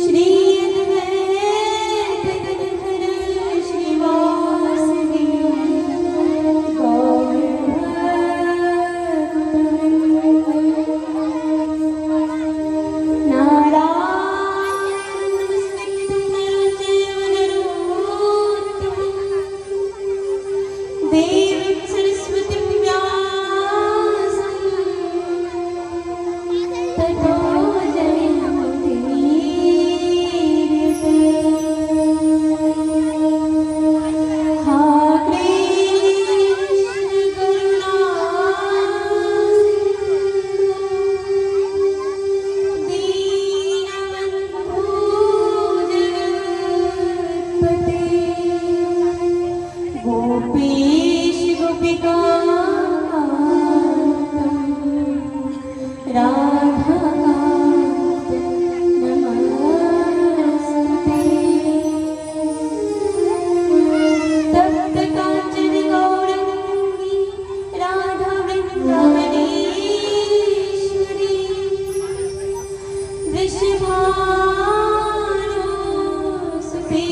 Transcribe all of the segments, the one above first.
श्री अद्वैत गदाधर श्रीवासदि गौर नारायण नमस्कृतं नरं चैव नरोत्तमं देवीं सरस्वतीं व्यासं ततो जयमुदीरये। हा कृष्ण करुणा दीनबन्धो जगत्पते गोपेश गोपिकान्तं राधाकान्तं नमस्ते। तप्त काञ्चन गौराङ्गी राधा वृन्दावनेश्वरी वृषभानुसुते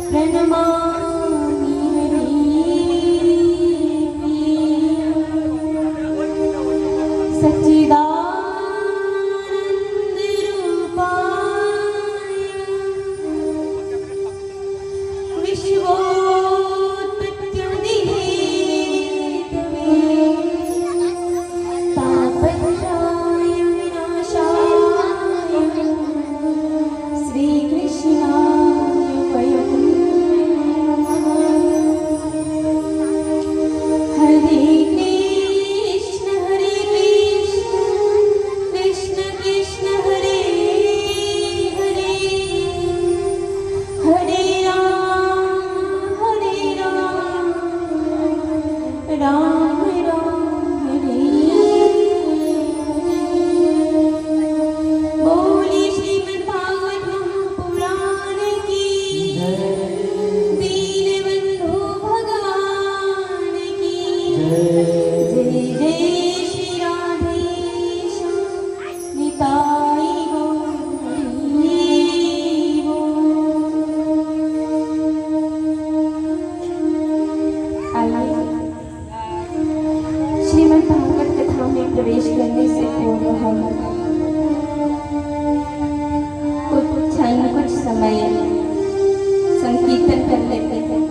प्रणमामि हरिप्रिये। सच्चिदानन्दरूपाय विश्वोत्पत्त्यादिहेतवे तापत्रय विनाशाय श्रीकृष्णाय वयं नमः। हरे कृष्ण कृष्ण कृष्ण हरे हरे हरे राम राम राम हरे बोले श्रीमद् भागवत महापुराण की दीनबंधु भगवान की जय जय श्री राधेश निताई गौर हरि बोल। आइए श्रीमद् भागवत कथा में प्रवेश करने से पूर्व हम कुछ समय संकीर्तन कर लेते हैं।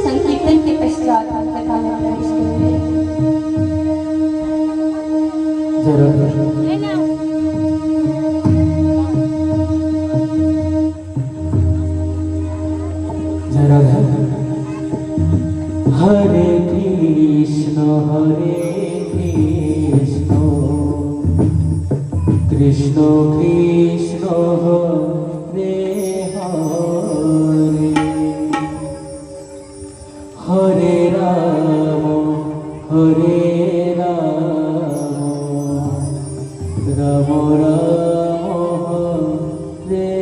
संकीर्तन के पश्चात हम कथा में प्रवेश करेंगे। हरे कृष्ण कृष्ण कृष्ण हरे हरे हरे राम राम राम हरे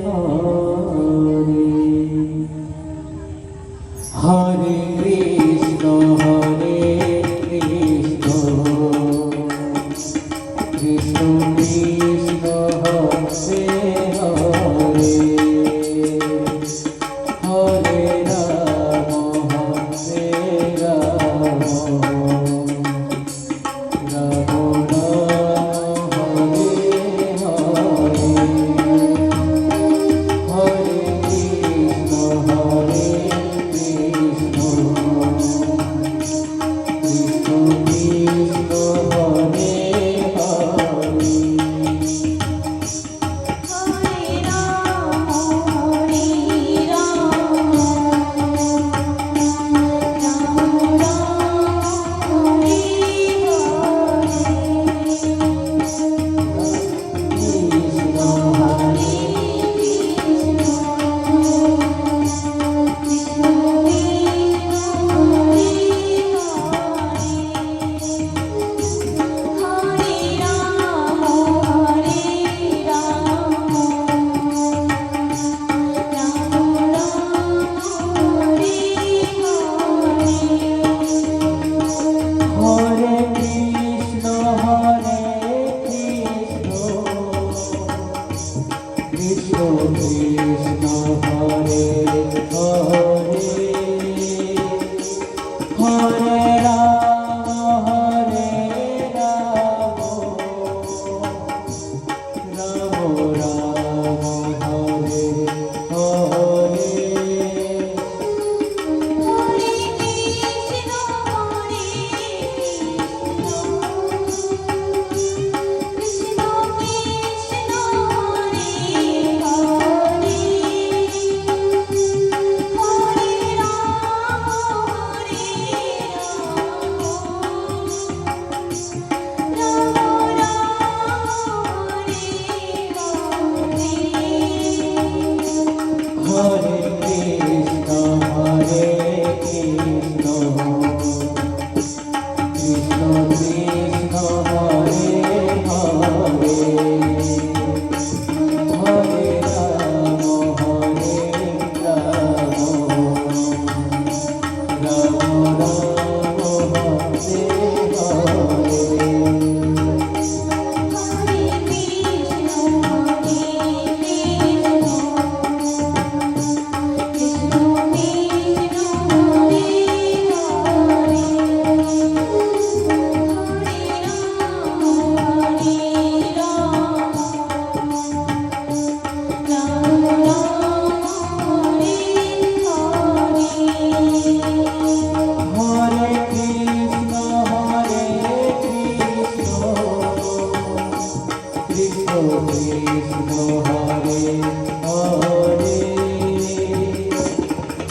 हरे हरे कृष्ण कृष्ण कृष्ण हरे हरे हरे राम कृष्ण हरे हरे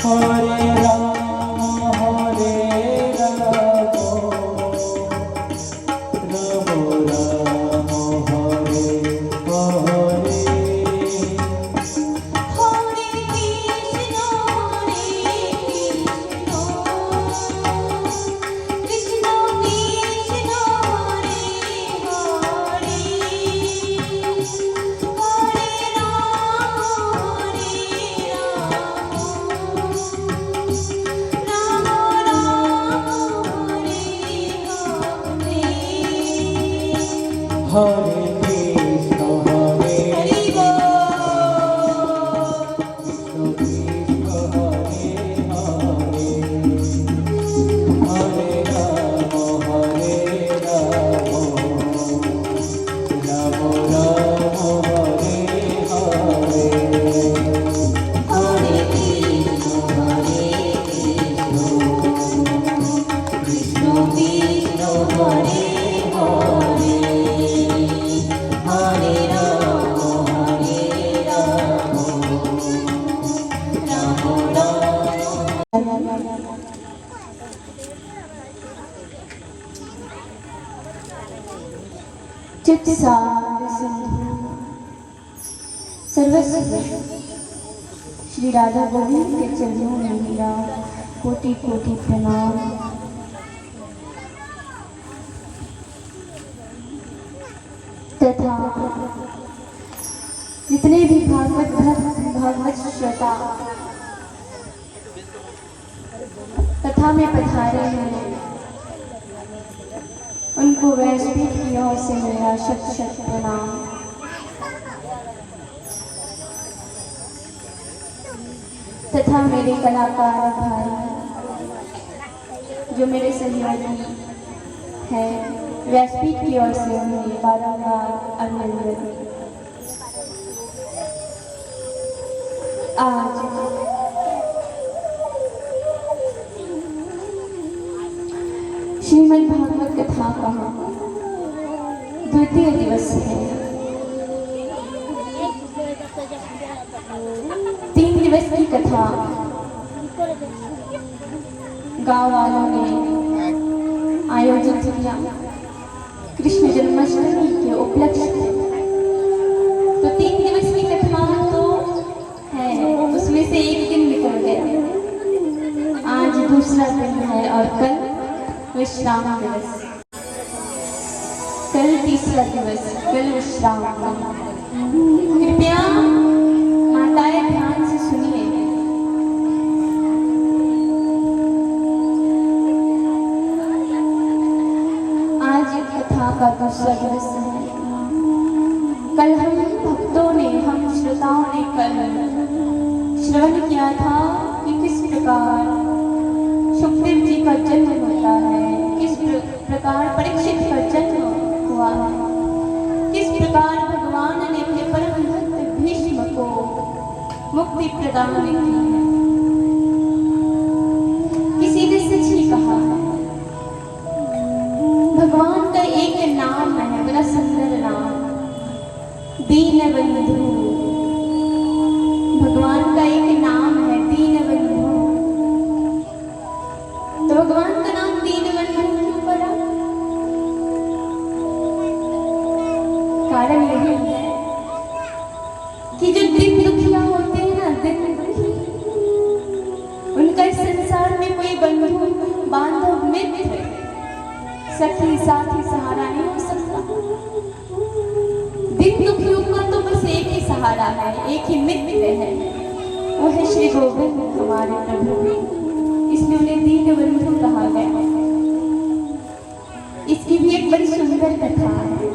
हरे राम राम राम हरे हरे हरे कृष्ण हरे कृष्ण कृष्ण हरे हरे हरे राम राम राम हरे हरे हरे कृष्ण कृष्ण कृष्ण हरे हरे हरे राम राम चित्सार सिंधु सर्वस्व श्री राधा गोविंद के चरणों में मेरा कोटि कोटि प्रणाम। तथा जितने भी भागवत भक्त भागवत श्रोता कथा में पधारे हैं उनको वैष्णव की ओर से मेरा शत शत प्रणाम। तथा मेरे कलाकार भाई जो मेरे सहयोगी हैं व्यासपीठ की ओर से उन्हें बारंबार अभिनंदन। आज श्रीमद् भागवत कथा का द्वितीय दिवस है। 3 दिवस की कथा गांव वालों ने आयोजित किया कृष्ण जन्माष्टमी के उपलक्ष्य में। तो 3 दिवस की कथा तो है, उसमें से एक दिन निकल गया। आज दूसरा दिन है और कल विश्राम दिवस, कल तीसरा दिवस, कल विश्राम। कृपया माताएं ध्यान से सुनिए। आज कथा का दूसरा दिवस है। कल हम भक्तों ने, हम श्रोताओं ने कल श्रवण किया था कि किस प्रकार सुखदेव जी का जन्म होता है, किस प्रकार परीक्षित का जन्म हुआ है, किस प्रकार भगवान ने अपने परम भक्त भीष्म को मुक्ति प्रदान की है। किसी ने सच ही कहा है, भगवान का एक नाम है, बड़ा सुंदर नाम, दीनबंधु। भगवान का एक नाम है दीनबंधु। तो भगवान का नाम दीनबंधु क्यों पड़ा? कारण यही है कि जो दिन दुखिया होते हैं ना, दिन दुखी, उनका इस संसार में कोई बंधु बांधव मित्र सखी साथी सहारा नहीं हो सकता। दिन दुखियों का तो बस एक ही सहारा है, एक ही मित्र है, वो है श्री गोविंद हमारे प्रभु। इसलिए उन्हें दीनबंधु कहा गया। इसकी भी एक बड़ी सुंदर कथा है।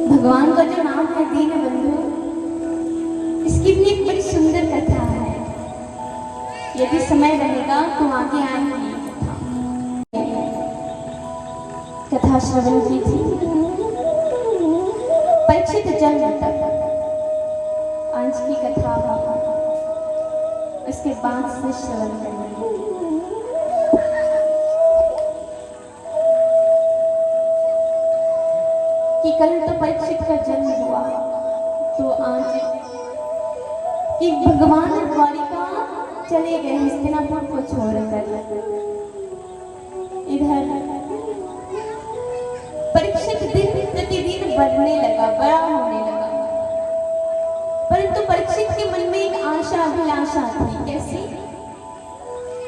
भगवान का जो नाम है दीनबंधु, इसकी भी एक बड़ी सुंदर कथा है। यदि समय रहेगा तो आगे आएंगी कथा श्रवण की थी। परीक्षित जन्म तक आज की कथा उसके बाद से श्रवण करेंगे।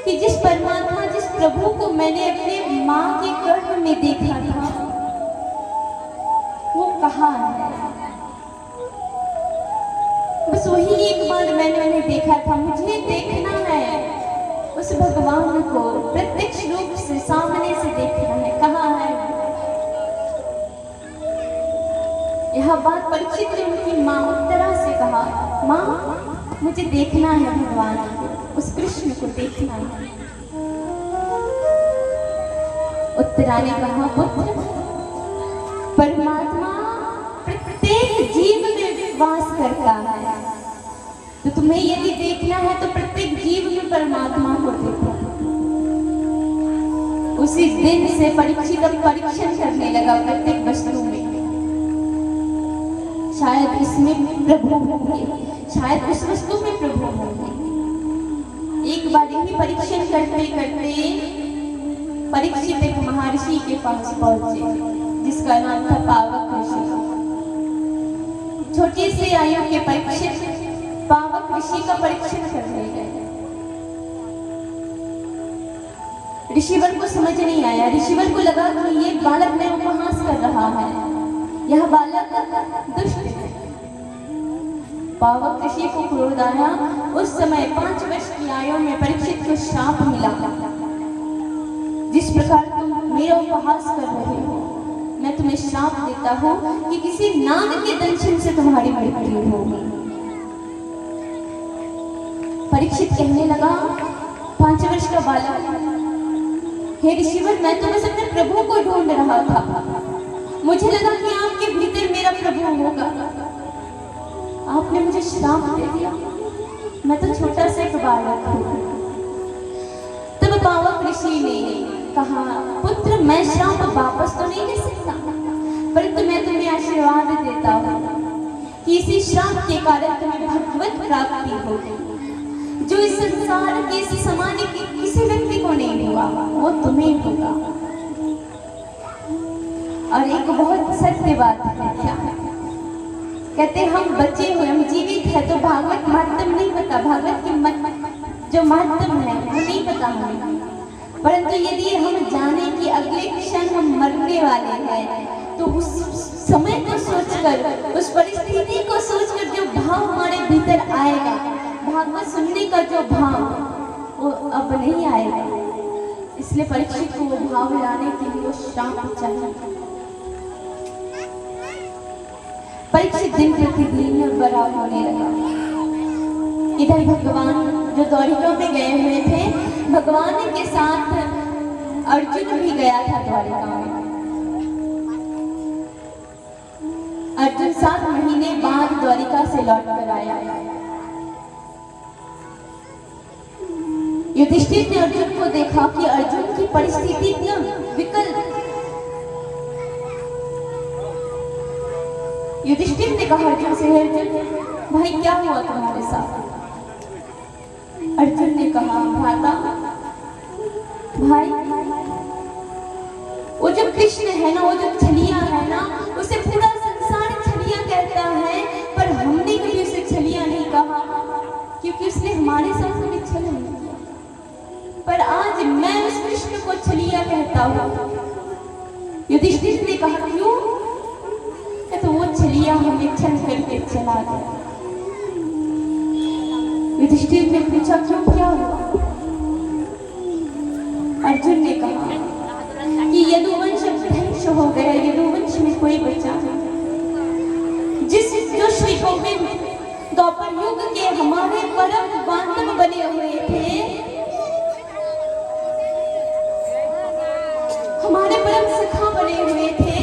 कि जिस परमात्मा, जिस प्रभु को मैंने अपने माँ के गर्भ में देखा था, वो कहाँ है? बस वही एक बार मैंने उन्हें देखा था। मुझे देखना है उस भगवान को, प्रत्यक्ष रूप से सामने से देखना है। कहाँ है? यह बात परीक्षित ने उनकी माँ उत्तरा से कहा, माँ मुझे देखना है भगवान को, उस कृष्ण को देखना है। उत्तरा ने कहा, पुत्र परमात्मा प्रत्येक जीव में वास करता है, तो तुम्हें यदि देखना है तो प्रत्येक जीव में परमात्मा को देखो। उसी दिन से परीक्षित अब परीक्षण करने लगा प्रत्येक वस्तु में, शायद इसमें प्रभु होंगे, शायद उस वस्तु में प्रभु होंगे। एक बार यही परीक्षण करते करते परीक्षित एक महर्षि के पास पहुंचे, जिसका नाम था पावक ऋषि। छोटी सी आयु के परीक्षित पावक ऋषि का परीक्षण करने गए। ऋषिवर को समझ नहीं आया। ऋषिवर को लगा कि ये बालक में उपहास कर रहा है, यह बालक दुष्ट है। पावक ऋषि को क्रोध आया। उस समय 5 वर्ष की आयु में परीक्षित को श्राप मिला, जिस प्रकार तुम मेरा उपहास कर रहे हो, मैं तुम्हें श्राप देता हूँ कि किसी नाग के दंशन से तुम्हारी मृत्यु होगी। परीक्षित कहने लगा, 5 वर्ष का बालक, हे ऋषिवर, मैं तो बस अपने प्रभु को ढूंढ रहा था, मुझे लगा कि आपके भीतर मेरा प्रभु होगा, आपने मुझे श्राप दे दिया, मैं तो छोटा सा एक बालक हूँ। तब पावक ऋषि ने कहा, पुत्र मैं श्राप वापस तो नहीं ले सकता, परंतु मैं तुम्हें आशीर्वाद देता हूँ कि इसी श्राप के कारण तुम्हें भगवत प्राप्ति होगी, जो इस संसार के, इस समाज के किसी व्यक्ति को नहीं हुआ, वो तुम्हें होगा। और एक बहुत सत्य बात है, क्या कहते, हम बचे हुए, हम जीवित है तो भागवत महत्व नहीं पता, भागवत की जो महत्व है वो नहीं पता हमें। परंतु यदि हम जाने कि अगले क्षण हम मरने वाले हैं, तो उस समय को सोचकर, उस परिस्थिति को सोचकर जो भाव हमारे भीतर आएगा, भागवत सुनने का जो भाव, वो अब नहीं आएगा। इसलिए परीक्षित को वो भाव लाने के लिए वो श्राप चाहिए। परीक्षित दिन प्रतिदिन बड़ा होने लगा। इधर भगवान जो द्वारिका में गए हुए थे, भगवान के साथ अर्जुन भी गया था द्वारिका में। अर्जुन 7 महीने बाद द्वारिका से लौट कर आया। युधिष्ठिर ने अर्जुन को देखा कि अर्जुन की परिस्थिति इतना विकल। युधिष्ठिर ने कहा अर्जुन से, अर्जुन भाई क्या हुआ तुम्हारे साथ? अर्जुन ने कहा, भ्राता भाई, वो जो कृष्ण है ना, वो जो छलिया है ना, उसे पूरा संसार छलिया कहता है, पर हमने कभी उसे छलिया नहीं कहा, क्योंकि उसने हमारे साथ कभी छल नहीं किया। पर आज मैं उस कृष्ण को छलिया कहता हूँ। युधिष्ठिर ने कहा, क्यों? तो वो छलिया हमें छल करके चला गया। युधिष्ठिर ने पूछा, क्यों, क्या हुआ? अर्जुन ने कहा कि यदुवंश ध्वंस हो गया, यदुवंश में कोई बचा नहीं। जो श्री गोविंद द्वापर युग के हमारे परम बांधव बने हुए थे, हमारे परम सखा बने हुए थे,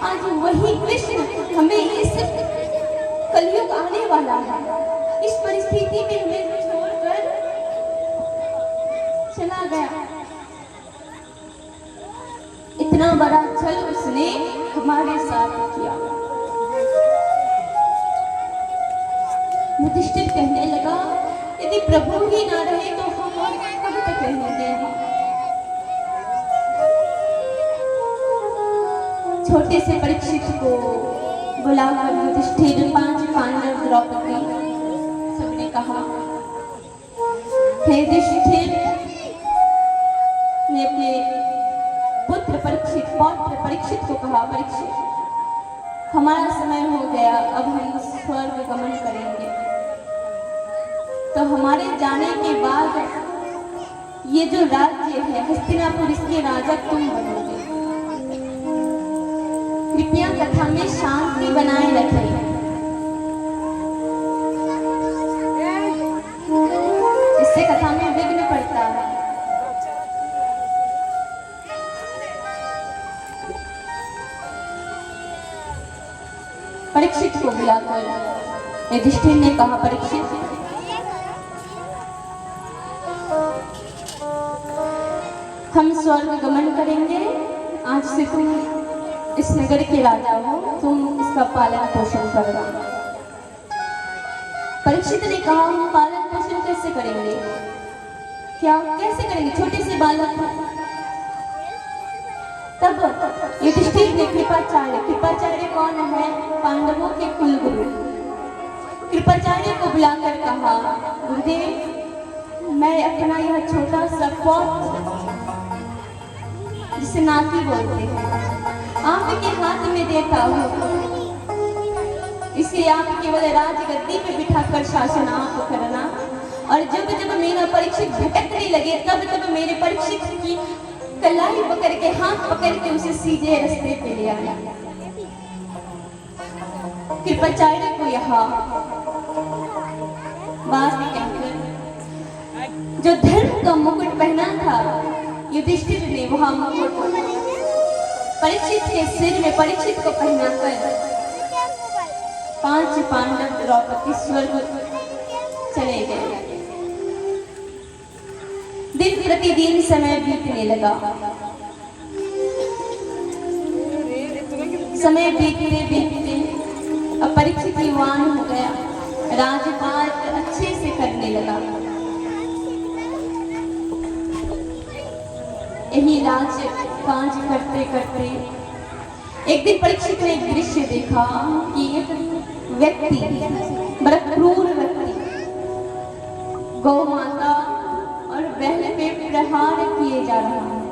आज वही कृष्ण हमें इस कलयुग आने वाला है, इस परिस्थिति में हमें छोड़कर चला गया। इतना बड़ा छल उसने हमारे साथ किया। युधिष्ठिर कहने लगा, यदि प्रभु ही ना रहे तो हम कब तक रहेंगे? छोटे से परीक्षित को बुलाकर युधिष्ठिर, 5 पांडव, द्रौपदी, सबने कहा, हे युधिष्ठिर, परीक्षित को कहा, परीक्षित हमारा समय हो गया, अब हम स्वर्ग गमन करेंगे। तो हमारे जाने के बाद ये जो राज्य है हस्तिनापुर, इसके राजा तुम बनोगे। कृपया कथा में शांति बनाए रखें। इससे कथा में विघ्न पड़ता है। परीक्षित को बुलाकर युधिष्ठिर ने कहा, परीक्षित हम स्वर्ग गमन करेंगे। आज से तुम इस नगर के राजा हो, तुम इसका पालन पोषण करना। परीक्षित ने कहा, हम पालन पोषण कैसे करेंगे? क्या कैसे करेंगे? छोटे से बालक हैं। तब युधिष्ठिर ने कृपाचार्य कौन है? पांडवों के कुलगुरु कृपाचार्य को बुलाकर कहा, गुरुदेव मैं अपना यह छोटा सा पौत्र जिसे नाती बोलते हैं आपके हाथ में देता हूँ। इसे आप केवल राजगद्दी पे बिठाकर शासन आप करना, और जब जब मेरा परीक्षित भटकने लगे तब तब मेरे परीक्षित की कलाई पकड़ के, हाथ पकड़ के उसे सीधे रास्ते पे ले आया। कृपाचार्य को यहाँ बात कहकर जो धर्म का मुकुट पहना था युधिष्ठिर ने वहां मुकुट परीक्षित के सिर में परीक्षित को पहनाकर 5 पांडव द्रौपदी स्वर्ग चले गए। दिन प्रतिदिन समय बीतने लगा। समय बीतते बीतते अब परीक्षित युवान हो गया, राजपाट अच्छे से करने लगा। यही राज्य काज करते करते एक दिन परीक्षित ने एक दृश्य देखा कि एक व्यक्ति, बड़ा क्रूर व्यक्ति, गौ माता और बैल पे प्रहार किए जा रहा है।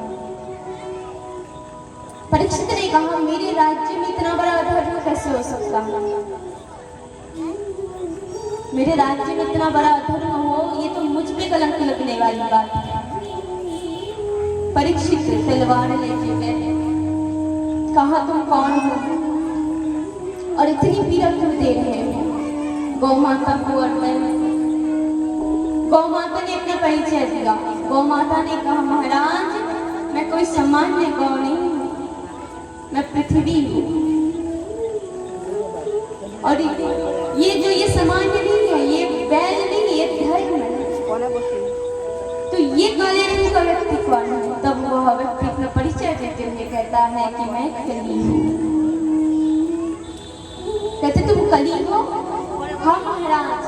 परीक्षित ने कहा, मेरे राज्य में इतना बड़ा अधर्म कैसे हो सकता है? मेरे राज्य में इतना बड़ा अधर्म हो, ये तो मुझ पे कलंक लगने वाली बात है। परीक्षित तलवार लेके गए, कहा तुम कौन हो और इतनी पीड़ा क्यों दे रहे हो गौ माता को? और गौ माता ने अपना परिचय दिया। गौ माता ने कहा, महाराज मैं कोई सामान्य गौ नहीं हूँ, मैं पृथ्वी हूँ, और ये सामान्य नहीं है, ये बैल नहीं, ये धर्म है। तो ये काले रंग का व्यक्ति कौन है? तब वह व्यक्ति अपना परिचय देते हुए कहता है कि मैं कली हूँ। कहते तुम कली हो? हाँ महाराज,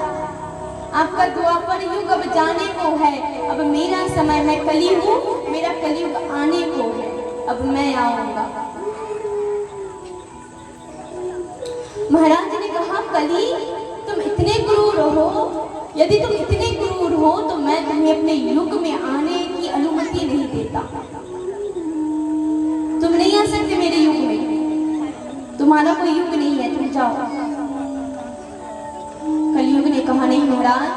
आपका द्वापर युग अब जाने को है, अब मेरा समय, मैं कली हूँ, मेरा कलयुग आने को है, अब मैं आऊंगा। महाराज ने कहा, कली तुम इतने क्रूर हो, यदि तुम इतने क्रूर हो तो मैं तुम्हें अपने युग में आने की अनुमति नहीं देता। तुम नहीं आ सकते मेरे युग में, तुम्हारा कोई युग नहीं है, तुम जाओ। कलयुग ने कहा, नहीं महाराज,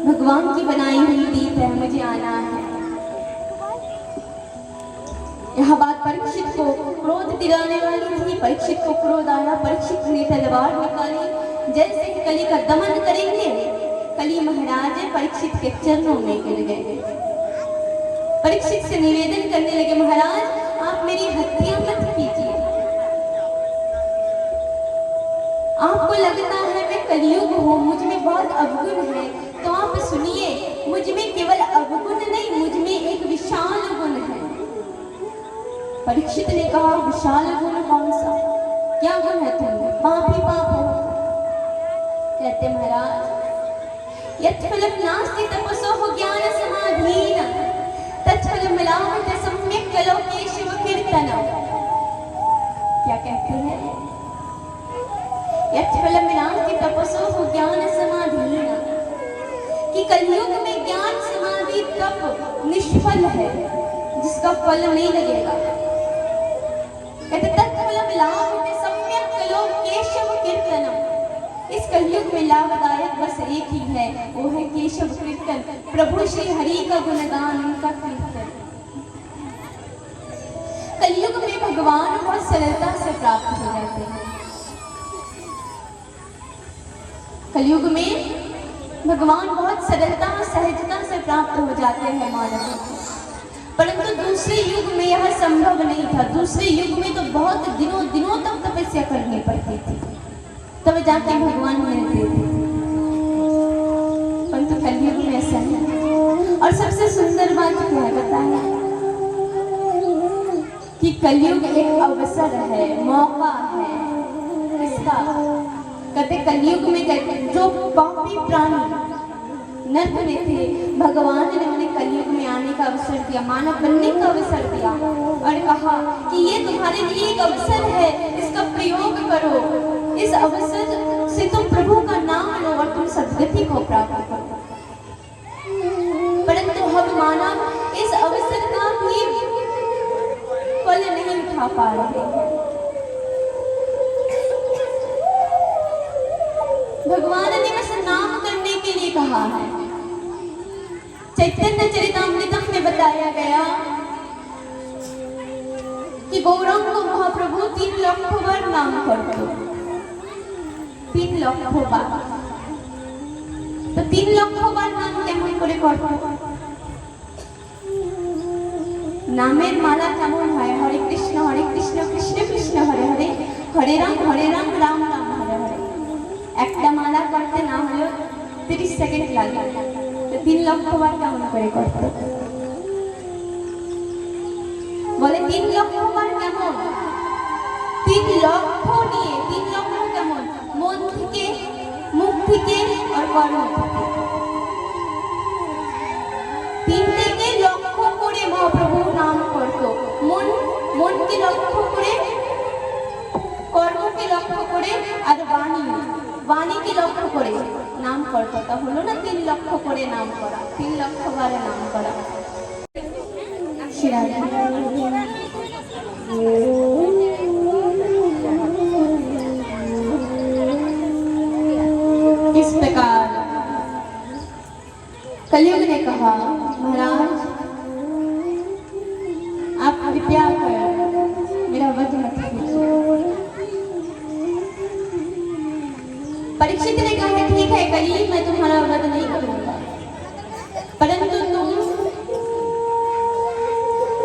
भगवान की बनाई हुई रीत है, मुझे आना है। यह बात परीक्षित को क्रोध दिलाने वाली थी। परीक्षित को क्रोध आया, परीक्षित ने तलवार निकाली, जैसे कली का दमन करेंगे, कली महाराज परीक्षित के चरणों में गिर गए। परीक्षित से निवेदन करने लगे, महाराज आप मेरी हत्या मत कीजिए। आपको लगता है मैं कलयुग हूँ, मुझ में बहुत अवगुण है, तो आप सुनिए, मुझ में केवल अवगुण नहीं, मुझ में एक विशाल गुण है। परीक्षित ने कहा, विशाल गुण कौन सा? क्या गुण है तुम? पाप ही पाप हो। कहते महाराज, यत्फलं नास्ति तपसोः ज्ञान समाधीन तत्फलं मिलावट सम्यक् कलो केशव कीर्तनम्। क्या कहते हैं? यत्फलं नास्ति तपसोः ज्ञान समाधीन, कि कलयुग में ज्ञान समाधि तप निष्फल है, जिसका फल नहीं लगेगा। लाभ सम्यक कलो केशव कीर्तनम। इस कलयुग में लाभदायक बस एक ही है, वो है केशव कीर्तन, प्रभु श्री हरि का गुणगान, उनका कीर्तन। कलयुग में भगवान बहुत सरलता से प्राप्त हो जाते हैं। कलयुग में भगवान बहुत सरलता और सहजता से प्राप्त हो जाते हैं मानव को, परंतु दूसरे युग में यह संभव नहीं था। दूसरे युग में तो बहुत दिनों दिनों तक तपस्या करनी पड़ती थी, तब जाके भगवान मिलते थे, परंतु कलयुग में ऐसा नहीं। और सबसे सुंदर बात क्या है बताया कि कलयुग एक अवसर है, मौका है। इसका कहते कलयुग में कहते जो पापी प्राणी नर्क में थे, भगवान ने उन्हें कलयुग में आने का अवसर दिया, मानव बनने का अवसर दिया और कहा कि ये तुम्हारे लिए एक अवसर है, इसका प्रयोग करो। इस अवसर से तुम प्रभु का नाम लो और तुम सद्गति को प्राप्त करो। परंतु हम मानव इस अवसर का भी फल नहीं उठा पा रहे हैं। भगवान ने बस नाम करने के लिए कहा है। चैतन्य चरितामृतम में बताया गया कि गौरंग महाप्रभु 3 लाख बार नाम करते, 3 लाख बार। तो 3 लाख बार नाम केमन करे करते? नामेर माला केमन হয়? हरे कृष्ण कृष्ण कृष्ण हरे हरे, हरे राम राम हरे हरे। একটা মালা করতে না হলেও 30 সেকেন্ড লাগে, তো 3 লক্ষ বার কেমন করে করতে? বলে 3 লক্ষ বার কেমন? 3 লক্ষ নিয়ে, 3 লক্ষ কেমন? মন থেকে, মুখ থেকে আর কর্ম থেকে। 3 থেকে লক্ষ করে মহাপ্রভু নাম করত। মনকে লক্ষ্য করে, কর্মকে লক্ষ্য করে আর বাণীকে লক্ষ্য করে নাম করতো। তা হলো না 3 লক্ষ করে নাম করা, 3 লক্ষ বারে নাম করা। इस प्रकार कलयुग ने कहा महाराज आप कृपया कर मेरा वध मत कीजिए। परीक्षित ने कहा ठीक है कलयुग मैं तुम्हारा वध नहीं करूंगा, परंतु तुम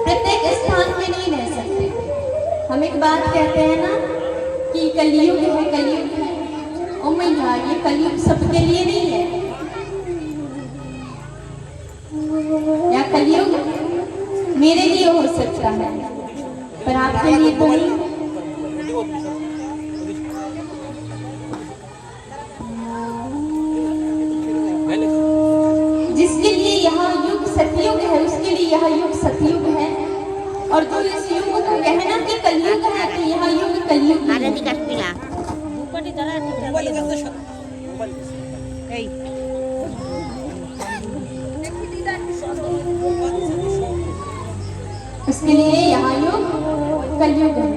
प्रत्येक स्थान में नहीं रह सकते। हम एक बात कहते हैं ना कि कलयुग है, कलयुग है। ओ मैया ये कलयुग सबके लिए नहीं है, या कलयुग मेरे लिए हो सकता है पर आपके लिए तो नहीं। जिसके लिए यहाँ युग सतयुग है उसके लिए यह युग सतयुग है, और जो इस युग को कहना कि कलयुग है तो यह युग कलयुग है। उसके लिए यहाँ युग कलयुग है।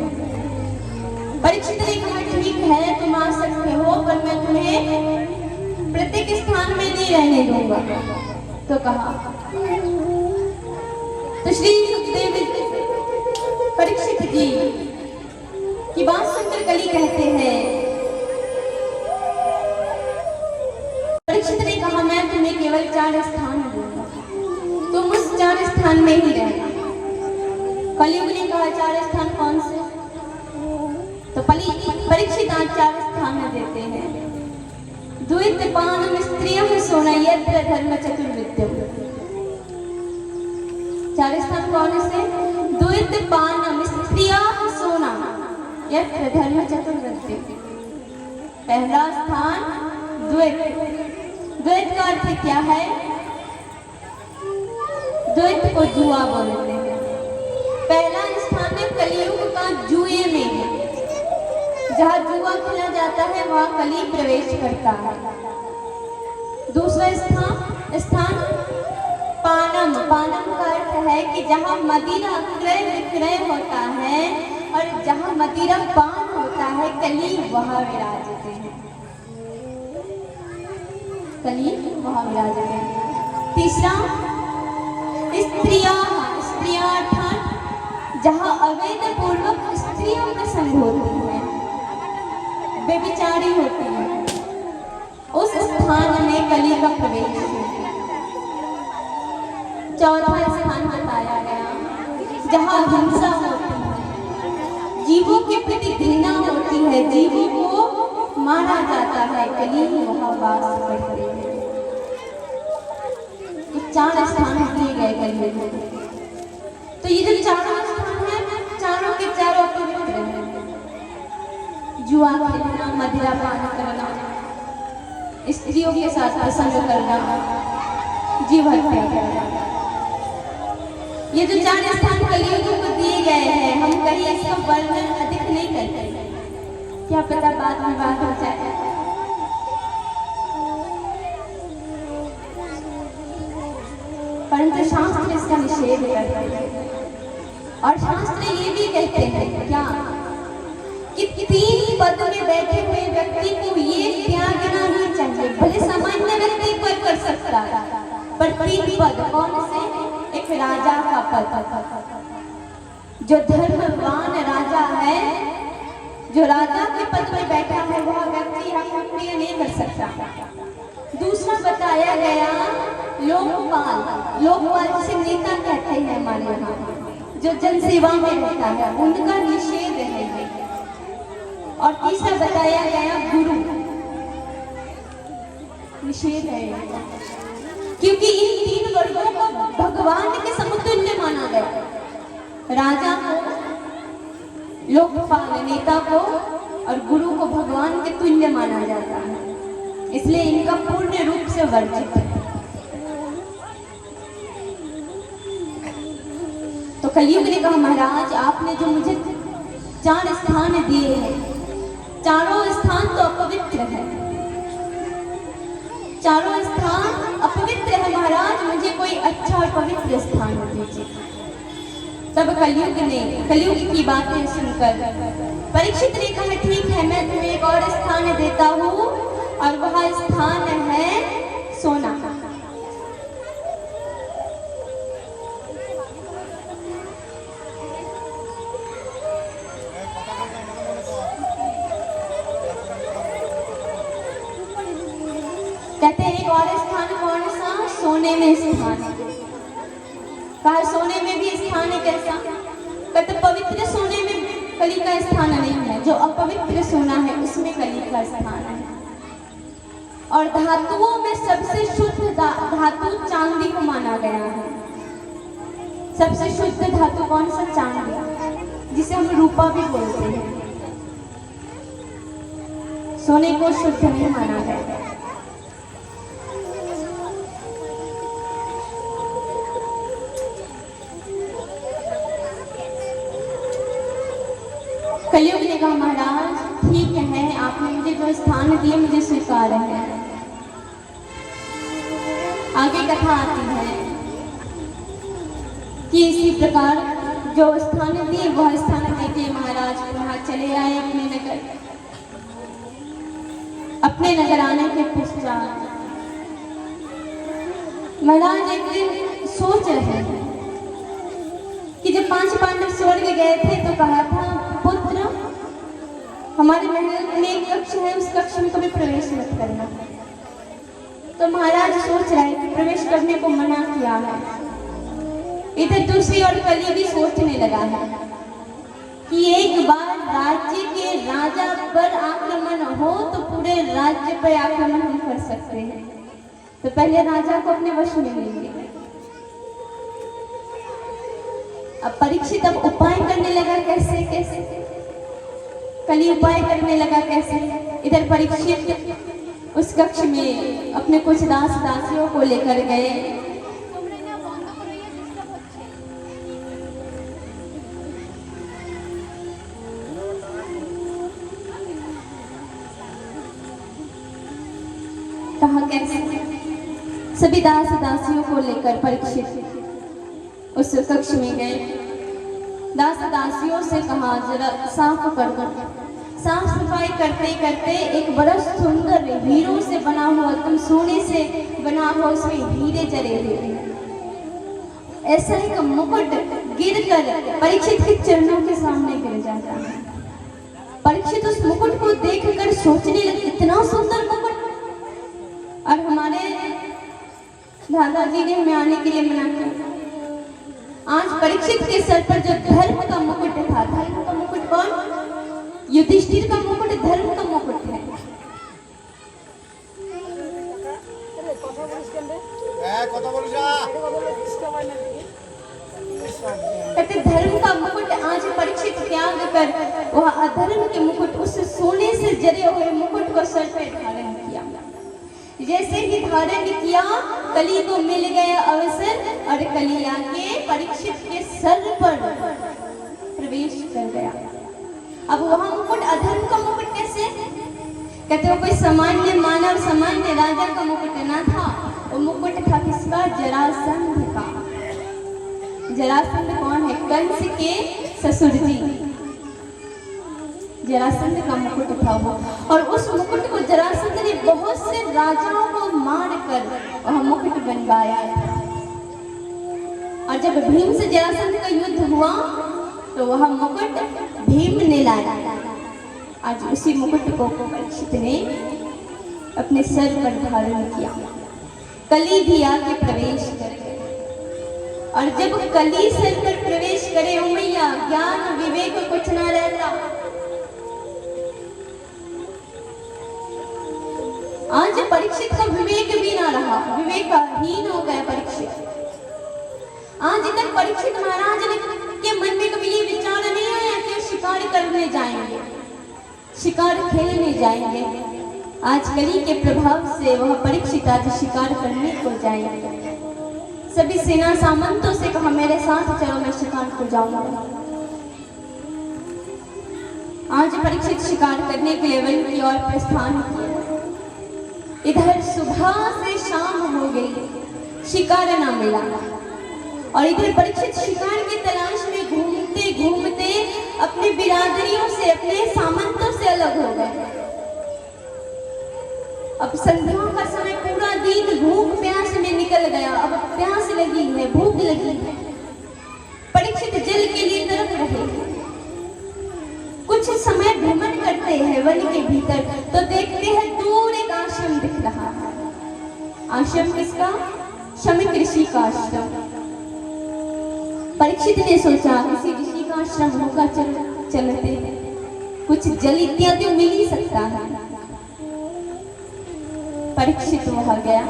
परीक्षित ने कहा ठीक है तुम आ सकते हो पर मैं तुम्हें प्रत्येक स्थान में नहीं रहने दूंगा। तो कहा तो श्री सुखदेव परीक्षित जी की बात सुनकर कली कहते हैं, परीक्षित ने कहा मैं तुम्हें केवल 4 स्थान दूंगा, तुम उस 4 स्थान में ही रहना। कलयुग ने कहा 4 स्थान कौन से? तो परीक्षित 4 स्थान देते हैं। द्वैतपानम स्त्रियः सोना यत्र धर्म चतुर्विद्यम। 4 स्थान कौन से? द्वैतपानम स्त्रियः सोना यत्र धर्म चतुर्विद्यम। पहला स्थान द्वैत। द्वैत का अर्थ क्या है? द्वैत को जुआ बोलते हैं। पहला स्थान है कलयुग का जुए में, जहाँ जुआ खेला जाता है वहाँ कली प्रवेश करता है। दूसरा स्थान पानम। पानम का अर्थ है कि जहाँ मदिरा क्रय विक्रय होता है और जहाँ मदिरा पान होता है कली वहाँ विराजते हैं, कली वहाँ विराजते हैं। तीसरा, स्त्रियाँ अर्थात जहाँ अवैध पूर्वक स्त्रियों में संग होती है, बेविचारी होती है, उस स्थान में कली का प्रवेश है। चौथा स्थान बताया गया जहाँ हिंसा होती है, जीवों के प्रति घृणा होती है, जीवों को मारा जाता है, कली वहाँ वास करते हैं। तो 4 स्थान दिए गए कली में। तो ये जो चारों स्थान है, चारों के चारों पवित्र हैं। जुआ खेलना, मदिरा पान करना, स्त्रियों के साथ प्रसंग करना, जीव हत्या करना, ये जो 4 स्थान कलियुग को दिए गए हैं, हम कहीं इसका वर्णन अधिक नहीं करते, क्या पता बाद में बात हो जाए। परंतु शास्त्र इसका निषेध करते हैं और शास्त्र ये भी कहते हैं क्या कि 3 पद में बैठे हुए व्यक्ति को ये त्यागना ही चाहिए। भले सामान्य व्यक्ति कर सकता है, पर 3 पद कौन से? एक राजा का पद, जो धर्मवान राजा है, जो राजा के पद में बैठा है, वह व्यक्ति प्रिय नहीं कर सकता। दूसरा बताया गया लोकपाल, लोकपाल जिसे नेता कहते हैं हमारे यहाँ, जो जनसेवा में रहता है, उनका निषेध है। और तीसरा बताया गया गुरु, निषेध है, क्योंकि इन 3 वर्गों को भगवान के समतुल्य माना गया। राजा को, लोकपाल नेता को और गुरु को भगवान के तुल्य माना जाता है, इसलिए इनका पूर्ण रूप से वर्जित है। तो कलियुग ने कहा महाराज आपने जो मुझे 4 स्थान दिए हैं, चारों स्थान तो अपवित्र है, चारों स्थान अपवित्र है महाराज, मुझे कोई अच्छा और पवित्र स्थान दीजिए। तब कलियुग की बातें सुनकर परीक्षित ने कहा ठीक है, मैं तुम्हें एक और स्थान देता हूँ और वह स्थान है सोना। कहते हैं एक और स्थान कौन सा? सोने में स्थान। कहा सोने में भी स्थान है कैसा? कहते पवित्र सोने में कली का स्थान नहीं है, जो अपवित्र सोना है उसमें कली का स्थान है। और धातुओं में सबसे शुद्ध धातु चांदी को माना गया है। सबसे शुद्ध धातु कौन सा? चांदी, जिसे हम रूपा भी बोलते हैं। सोने को शुद्ध नहीं माना गया। कलियुग ने कहा महाराज ठीक है, आपने मुझे जो स्थान दिए मुझे स्वीकार है। आगे कथा आती है कि इसी प्रकार जो स्थान दिए वह स्थान देके महाराज वहां चले आए अपने नगर। अपने नगर आने के पश्चात महाराज एक दिन सोच रहे हैं कि जब 5 पांडव स्वर्ग गए थे तो कहा था पुत्र हमारे महल में एक कक्ष है, उस कक्ष में कभी प्रवेश मत करना। तो महाराज सोच रहे कि प्रवेश करने को मना किया है। इधर दूसरी ओर कली भी सोचने लगा है कि एक बार राज्य के राजा पर आक्रमण हो तो पूरे राज्य पर आक्रमण हम कर सकते हैं, तो पहले राजा को अपने वश में लेंगे। अब परीक्षित अब उपाय करने लगा, कैसे कैसे कली उपाय करने लगा कैसे। इधर परीक्षित उस कक्ष में अपने कुछ दास दासियों को लेकर गए। कहा कैसे? सभी दास दासियों को लेकर परीक्षित उस कक्ष में गए। दास दासियों से कहा जरा साफ कर दो। साफ सफाई करते करते एक बड़ा सुंदर हीरों से बना हुआ, एकदम सोने से बना हुआ, उसमें हीरे जले हुए, ऐसा एक मुकुट गिरकर परीक्षित के चरणों के सामने गिर जाता है। परीक्षित उस मुकुट को देखकर सोचने लगे, इतना सुंदर मुकुट। और हमारे दादाजी ने हमें आने के लिए मना किया। आज परीक्षित के सर पर जो धर्म का मुकुट था, धर्म का मुकुट कौन? युधिष्ठिर का मुकुट धर्म का मुकुट है। कहते धर्म का मुकुट आज परीक्षित त्याग कर वह अधर्म के मुकुट, उस सोने से जरे हुए मुकुट को सर पर धारण किया। जैसे ही धारण किया, कली को मिल गया अवसर और कली आके परीक्षित के सर पर प्रवेश कर गया। अब वह मुकुट अधर्म का मुकुट कैसे? कहते वो कोई सामान्य मानव, सामान्य राजा का मुकुट ना था। वो मुकुट था किसका? जरासंध का। जरासंध कौन है? कंस के ससुर जी। जरासंध का मुकुट था वो, और उस मुकुट को जरासंध ने बहुत से राजाओं को मार कर वह मुकुट बनवाया। और जब भीम से जरासंध का युद्ध हुआ तो वह मुकुट भीम ने लाया। आज उसी मुकुट को परीक्षित ने अपने सर पर धारण किया। कली भी आके प्रवेश कर गए, और जब कली सर पर प्रवेश करे, उमैया ज्ञान विवेक कुछ ना रहता। आज परीक्षित का विवेक भी ना रहा, विवेकहीन हो गया परीक्षित। आज तक परीक्षित महाराज ने के मन में कभी ये विचार नहीं आया कि शिकार करने जाएंगे, शिकार खेलने जाएंगे। आज कली के प्रभाव से वह परीक्षित आज शिकार करने को जाएंगे। सभी सेना सामंतों से कहा मेरे साथ चलो, मैं शिकार को जाऊंगा। आज परीक्षित शिकार करने के लिए वन की ओर प्रस्थान किया। इधर सुबह से शाम हो गई, शिकार ना मिला, और इधर परीक्षित शिकार की तलाश में घूमते घूमते अपने बिरादरियों से, अपने सामंतों से अलग हो गए। अब संध्या का समय, पूरा दिन भूख प्यास में निकल गया। अब प्यास लगी है, भूख लगी है। परीक्षित जल के लिए तरफ रहे। कुछ समय भ्रमण करते हैं वन के भीतर, तो देखते हैं दूर एक आश्रम दिख रहा है। आश्रम किसका? शमी ऋषि का आश्रम। परीक्षित ने सोचा किसी ऋषि का आश्रम होगा, चलते कुछ जल इत्यादि मिल ही सकता है। परीक्षित वहां गया।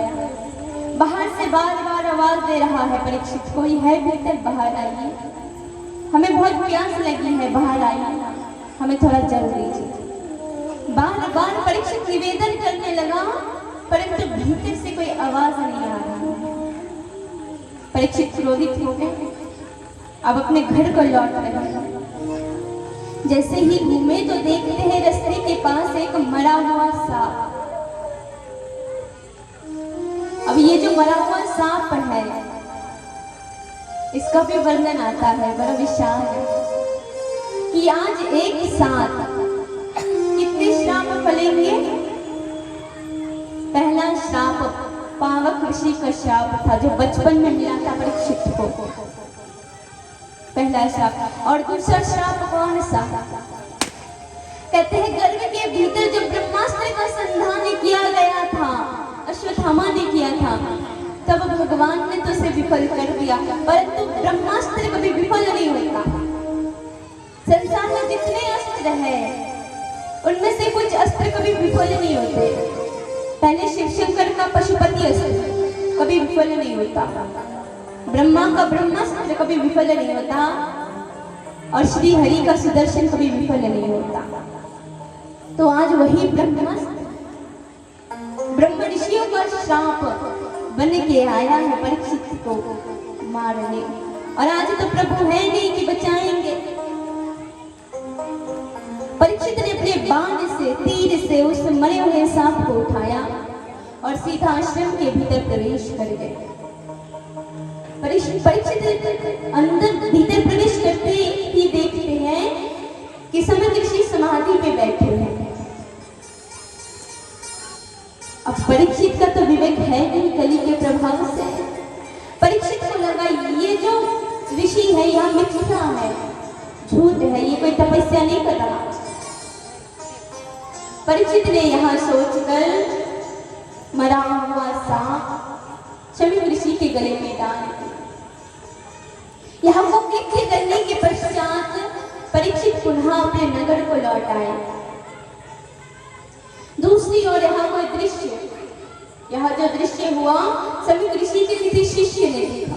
बाहर से बार बार आवाज दे रहा है परीक्षित, कोई है भीतर, बाहर आइए, हमें बहुत प्यास लगी है, बाहर आइए, हमें थोड़ा जल दीजिए। बार बार परीक्षित निवेदन करने लगा, परंतु भीतर से कोई आवाज नहीं आ रही। परीक्षित क्रोधित हो गए, अब अपने घर को लौट रहे। जैसे ही घूमे तो देखते हैं रास्ते के पास एक मरा हुआ सांप। अब ये जो मरा हुआ सांप है, इसका भी वर्णन आता है, बड़ा विशाल है कि आज एक साथ कितने श्राप फलेंगे। पहला श्राप पावक ऋषि का श्राप था, जो बचपन में मिला था परीक्षित को, पहला श्राप। और दूसरा श्राप कौन सा? कहते हैं गर्भ के भीतर जो ब्रह्मास्त्र का संधान किया गया था, अश्वत्थामा ने किया था, तब भगवान ने तो उसे विफल कर दिया, परंतु ब्रह्मास्त्र कभी विफल नहीं होता। संसार में जितने अस्त्र हैं, उनमें से कुछ अस्त्र कभी विफल नहीं होते। पहले शिव शंकर का पशुपति अस्त्र कभी विफल नहीं होता, ब्रह्मा का ब्रह्मास्त्र कभी विफल नहीं होता, और श्री हरि का सुदर्शन कभी विफल नहीं होता। तो आज वही ब्रह्मास्त्र ब्रह्म ऋषियों का श्राप बन के आया है परीक्षित को मारने, और आज तो प्रभु है नहीं कि बचाएंगे। परीक्षित ने अपने बाण से, तीर से उस मरे हुए सांप को उठाया और सीधा आश्रम के भीतर प्रवेश कर गए। परीक्षित अंदर भीतर प्रवेश करते ही परीक्षित का तो विवेक है नहीं कली के प्रभाव से। परीक्षित को लगा ये जो ऋषि है यह मिथ्या है, झूठ है, ये कोई तपस्या नहीं कर रहा। परीक्षित ने यहाँ सोचकर मरा हुआ सांप शमी ऋषि के गले में डाल दिया। यहाँ को कृत्य करने के पश्चात परीक्षित पुनः अपने नगर को लौट आए। दूसरी ओर यहाँ कोई दृश्य, यहाँ जो दृश्य हुआ सभी ऋषि के किसी शिष्य ने देखा।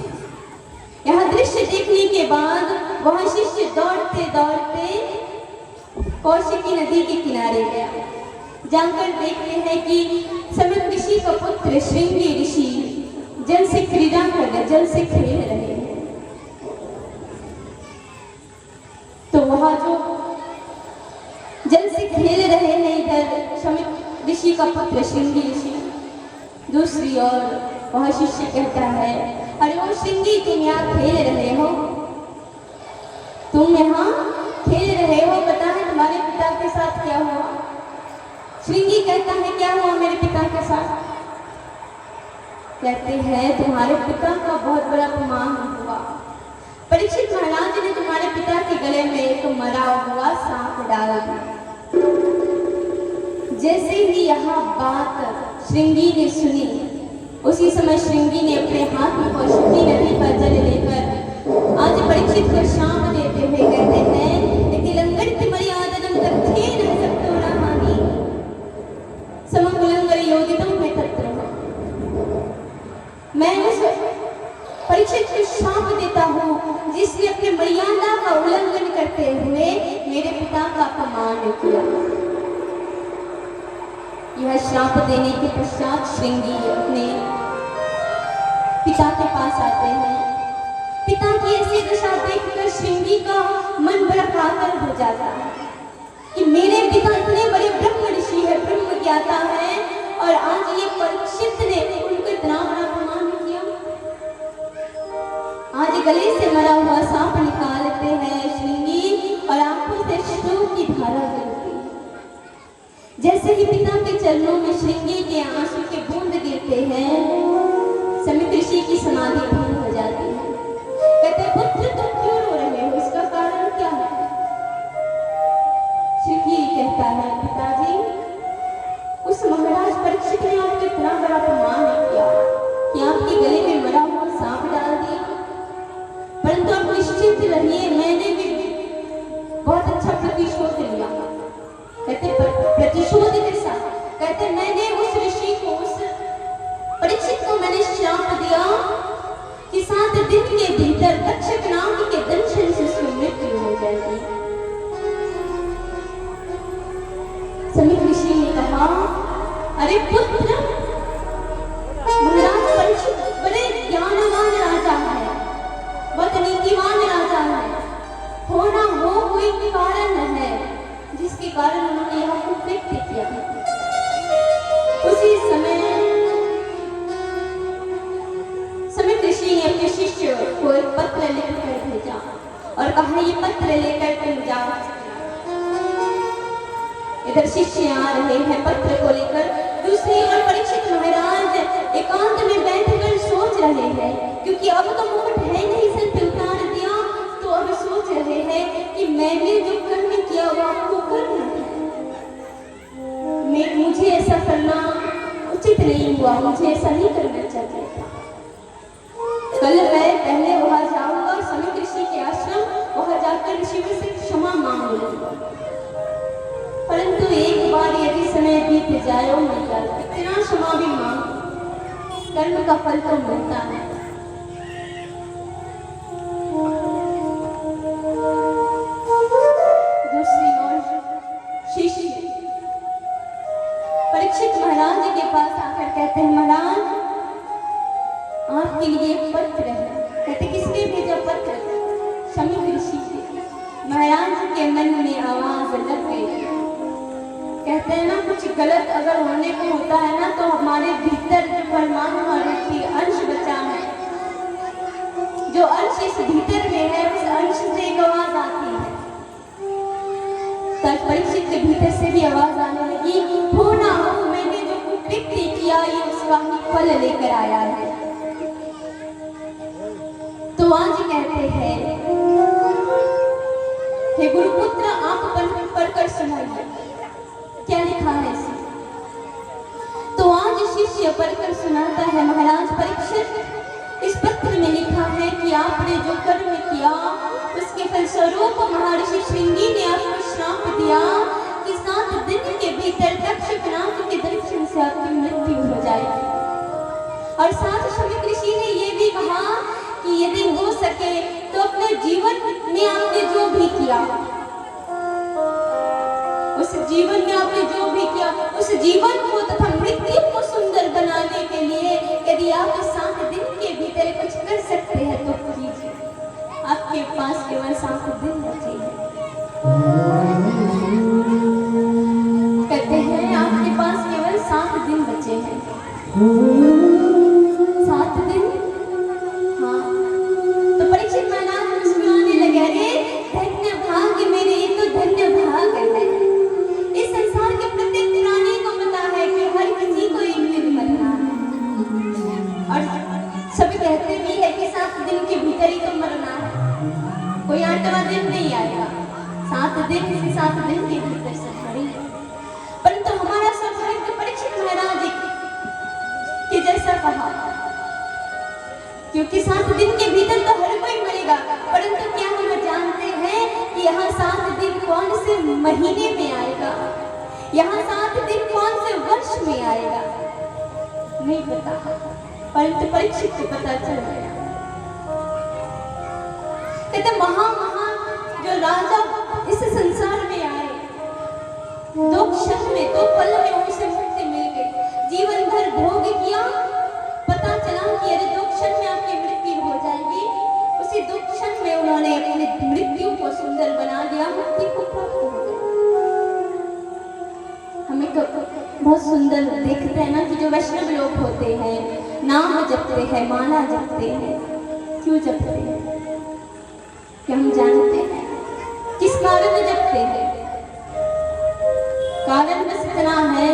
यहाँ दृश्य देखने के बाद वह शिष्य दौड़ते दौड़ते कौशिकी नदी के किनारे गया। जानकर देखते हैं कि सभी ऋषि का पुत्र श्रृंगी ऋषि जल से क्रीड़ा कर रहे, जल से खेल रहे हैं। तो वहां जो जल से खेल रहे हैं इधर शमी ऋषि का पुत्र श्रृंगी ऋषि, दूसरी ओर वह शिष्य कहता है, अरे वो श्रृंगी तुम यहाँ खेल रहे हो, तुम यहाँ खेल रहे हो, पता है तुम्हारे पिता के साथ क्या हुआ? श्रृंगी कहता है क्या हुआ मेरे पिता के साथ? कहते हैं तुम्हारे पिता का बहुत बड़ा अपमान हुआ। परीक्षित महाराज ने तुम्हारे पिता के गले में एक मरा हुआ सांप डाल दिया। जैसे ही यह बात श्रृंगी ने सुनी, उसी समय श्रृंगी ने अपने हाथ में कौशिकी नदी का जल लेकर आज परीक्षित को शाप देते हुए कहते हैं, लेकिन लंगर की मर्यादनम तथे न सक्तो रहानि समकुलंगर योगितम में तत्र। मैं उस परीक्षित को शाप देता हूँ जिसने अपने मर्यादा का उल्लंघन करते हुए मेरे पिता का अपमान किया। यह श्राप देने के पश्चात श्रृंगी अपने पिता के पास आते हैं। पिता की ऐसी दशा देखकर श्रृंगी का मन बड़ा कातर हो जाता है कि मेरे पिता इतने बड़े ब्रह्म ऋषि है, ब्रह्म ज्ञाता है, और आज ये परीक्षित ने उनको इतना बड़ा अपमान किया। आज गले से मरा हुआ सांप निकालते हैं श्रृंगी और आंखों से शोक की धारा गिरती है। जैसे ही पिता के चरणों में श्रृंगी के आंसू के बूंद गिरते हैं, समित ऋषि की समाधि भंग हो जाती है। कहते पुत्र तुम क्यों रो रहे हो, इसका कारण क्या है? श्रृंगी कहता है पिताजी, उस महाराज परीक्षित ने आपको इतना बड़ा अपमान किया कि आपके गले में मरा हुआ सांप डाल दिया, परंतु आप निश्चित रहिए मैंने भी बहुत अच्छा प्रतिशोध लिया। कहते प्रतिशोध के साथ कहते मैंने उस ऋषि को, उस परीक्षित को मैंने श्राप दिया कि 7 दिन के भीतर तक्षक नाग के दंशन से उसकी मृत्यु हो जाएगी। समीप ऋषि ने कहा, अरे पुत्र, महाराज परीक्षित बड़े ज्ञानवान राजा है, बहुत नीतिवान राजा है, हो ना हो कोई कारण है जिसके कारण उन्होंने यह कुकृत्य किया। उसी समय समित ऋषि ने अपने शिष्य को एक पत्र लिखकर भेजा और कहा ये पत्र लेकर तुम जाओ। इधर शिष्य आ रहे हैं पत्र को लेकर, दूसरी ओर परीक्षित महाराज एकांत में बैठकर सोच रहे हैं, क्योंकि अब तो मुकुट है नहीं, सर पे उतार दिया, तो अब सोच रहे हैं कि मैंने जो कर्म किया वो आपको करना है, मुझे ऐसा करना उचित नहीं हुआ, मुझे ऐसा नहीं करना चाहिए था। कल मैं पहले वहां जाऊंगा समित ऋषि के आश्रम, वहां जाकर ऋषि से क्षमा मांग लूंगा, परंतु एक बार यदि समय बीत जाए और मिल जाए इतना क्षमा भी मांग, कर्म का फल तो मिलता है। दूसरी ओर शिष्य परीक्षित महाराज के पास आकर कहते हैं, महाराज आपके लिए एक पत्र है। कहते किसने भेजा पत्र? शमी ऋषि ने। महाराज के मन में आवाज लग गई। कहते हैं ना, कुछ गलत अगर होने को होता है ना, तो हमारे भीतर जो परमात्मा रूपी अंश बचा है, जो अंश इस भीतर में है, उस अंश से एक आवाज आती है। तब परीक्षित के भीतर से भी आवाज आने लगी, हो ना हो मैंने जो कुकृत्य किया किया ये उसका ही फल लेकर आया है। तो आज कहते हैं, हे गुरुपुत्र आप पढ़कर सुनाइए क्या लिखा है इसमें। तो आज शिष्य पढ़कर सुनाता है, महाराज परीक्षित, इस पत्र में लिखा है कि आपने जो कर्म किया उसके फलस्वरूप महर्षि श्रृंगी ने आपको श्राप दिया कि 7 दिन के भीतर तक्षकनाग के दर्शन से आपकी मृत्यु हो जाएगी। और साथ शमिक ऋषि ने यह भी कहा कि यदि हो सके तो अपने जीवन में आपने जो भी किया, उस जीवन में आपने जो भी किया, उस जीवन को तथा मृत्यु को सुंदर बनाने के लिए यदि आप 7 दिन के भीतर कुछ कर सकते हैं तो कीजिए। आपके पास केवल 7 दिन बचे हैं। कहते हैं आपके पास केवल 7 दिन बचे हैं। 7 दिन, हाँ। तो परीक्षित महाराज मुस्कुराने लगे, अरे धन्य भाग्य मेरे, ये तो धन्य भाग्य है। इस संसार के प्रत्येक प्राणी को पता है कि हर किसी को एक दिन मरना है, और सभी कहते भी है कि 7 दिन के भीतर ही तो मरना है, कोई 8वां दिन नहीं आएगा। 7 दिन से 7 दिन के भीतर सब मरेंगे। परंतु हमारा सौभाग्य परीक्षित महाराज के जैसा कहा, क्योंकि 7 दिन के भीतर तो हर कोई मरेगा। परंतु क्या हम जानते हैं कि यहाँ 7 दिन कौन से महीने में आएगा, यहाँ 7 दिन कौन से वर्ष में आएगा, नहीं पता। परंतु परीक्षित को पता चल गया। कहते जो राजा इस संसार में आए, 2 क्षण में, 2 पल में उनसे मुक्ति मिल गई। जीवन भर भोग किया, पता चला कि अरे 2 क्षण में आपकी मृत्यु हो जाएगी। उसी 2 क्षण में उन्होंने अपनी मृत्यु को सुंदर बना दिया, मुक्ति को प्राप्त हो गया। हमें बहुत सुंदर देखते हैं ना कि जो वैष्णव लोग होते हैं, नाम जपते हैं, माला जपते हैं। क्यों जपते हैं? क्या हम जानते हैं किस कारण जपते हैं? कारण बस इतना है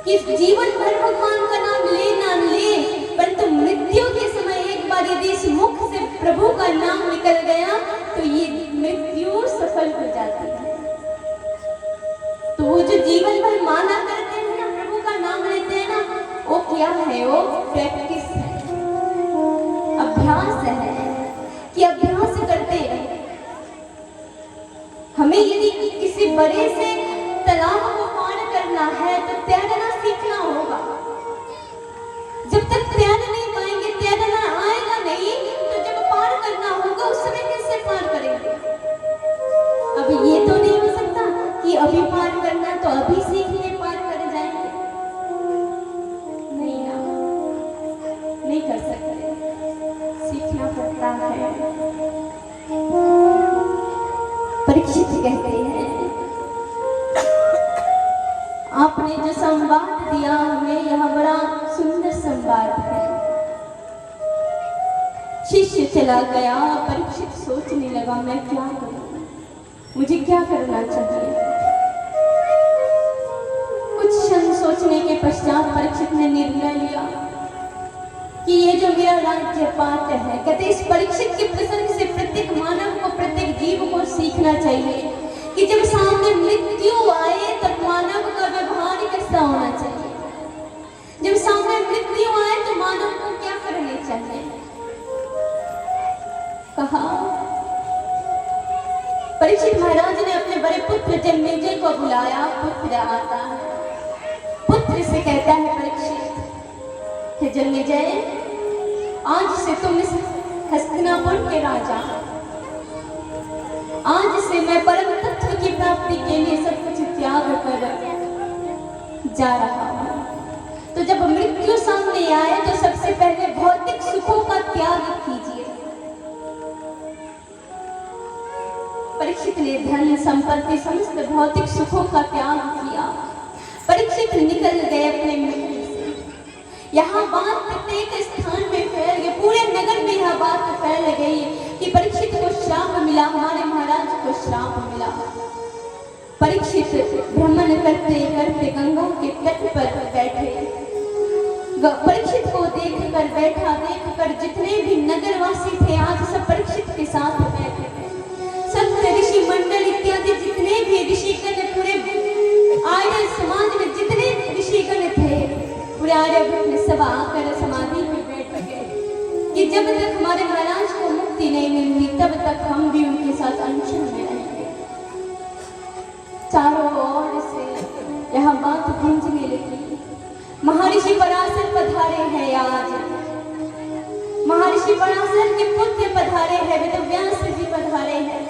कि जीवन भर भगवान का नाम ले ना ले, परंतु मृत्यु के समय एक बार यदि इस मुख से प्रभु का नाम निकल गया तो ये मृत्यु सफल हो जाती है। तो वो जो जीवन भर माना करते हैं ना, प्रभु का नाम लेते हैं ना, वो क्या है? वो प्रैक्टिस है, अभ्यास है कि अभ्यास करते रहे। हमें यदि किसी बड़े से तालाब को पार करना है तो तैरना सीखना होगा। जब तक तैर नहीं पाएंगे, तैरना आएगा नहीं, तो जब पार करना होगा उस समय कैसे पार करेंगे? अब ये तो नहीं हो सकता कि अभी पार करना तो अभी सीख ले पार कर जाएंगे, नहीं ना, नहीं कर सकते, सीखना पड़ता है। परीक्षित कहते हैं, आपने जो संवाद दिया हमें, यह बड़ा सुंदर संवाद है। शिष्य चला गया, परीक्षित सोचने लगा मैं क्या करूं, मुझे क्या करना चाहिए। कुछ क्षण सोचने के पश्चात परीक्षित ने निर्णय लिया कि ये जो मेरा राज्यपाठ है, कहते इस परीक्षित के प्रसंग से प्रत्येक मानव को, प्रत्येक जीव को सीखना चाहिए कि जब सामने मृत्यु आए तब मानव का व्यवहार कैसा होना चाहिए। जब सामने मृत्यु आए तो मानव को क्या करना चाहिए। कहा परीक्षित महाराज ने अपने बड़े पुत्र जन्मेजय को बुलाया। पुत्र आता है, पुत्र से कहता है परीक्षित, हे जन्मेजय, आज से तुम इस हस्तिनापुर के राजा, आज से मैं परम तत्व की प्राप्ति के लिए सब कुछ त्याग कर जा रहा हूं। तो जब मृत्यु सामने आए तो सबसे पहले भौतिक सुखों का त्याग कीजिए। परीक्षित ने धन संपत्ति समस्त भौतिक सुखों का त्याग किया। परीक्षित निकल गए अपने महल से। यहाँ बात प्रत्येक स्थान में फैल गई, पूरे नगर में यह बात फैल गई कि परीक्षित को श्राप मिला, हमारे महाराज को श्राप मिला। परीक्षित भ्रमण करते करते गंगा के तट पर बैठे। परीक्षित को देखकर जितने भी नगरवासी थे आज सब परीक्षित के साथ बैठे थे। संत ऋषि मंडल इत्यादि जितने भी ऋषिगण पूरे आर्य समाज में जितने ऋषिगण थे पूरे आर्यभट्ट ने सब आकर समाधि में बैठ गए कि जब तक हमारे महाराज को मुक्ति नहीं मिली तब तक हम भी उनके साथ अनशन में रहेंगे। चारों ओर से यह बात गूंजने लगी। महर्षि पराशर पधारे हैं आज, महर्षि पराशर के पुत्र पधारे हैं, वेदव्यास जी पधारे हैं।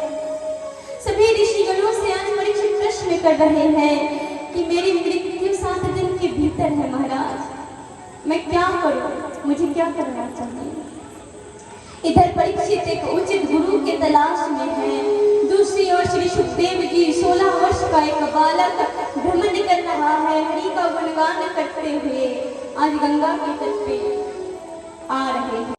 सभी ऋषिगणों से आज परीक्षित प्रश्न कर रहे हैं कि मेरी मृत्यु 7 दिन के भीतर है महाराज, मैं क्या करूं, मुझे क्या करना चाहिए। इधर परीक्षित एक उचित गुरु के तलाश में है, दूसरी ओर श्री सुखदेव जी 16 वर्ष का एक बालक भ्रमण कर रहा है, हरि का गुणगान करते हुए आज गंगा के तट पे आ रहे हैं।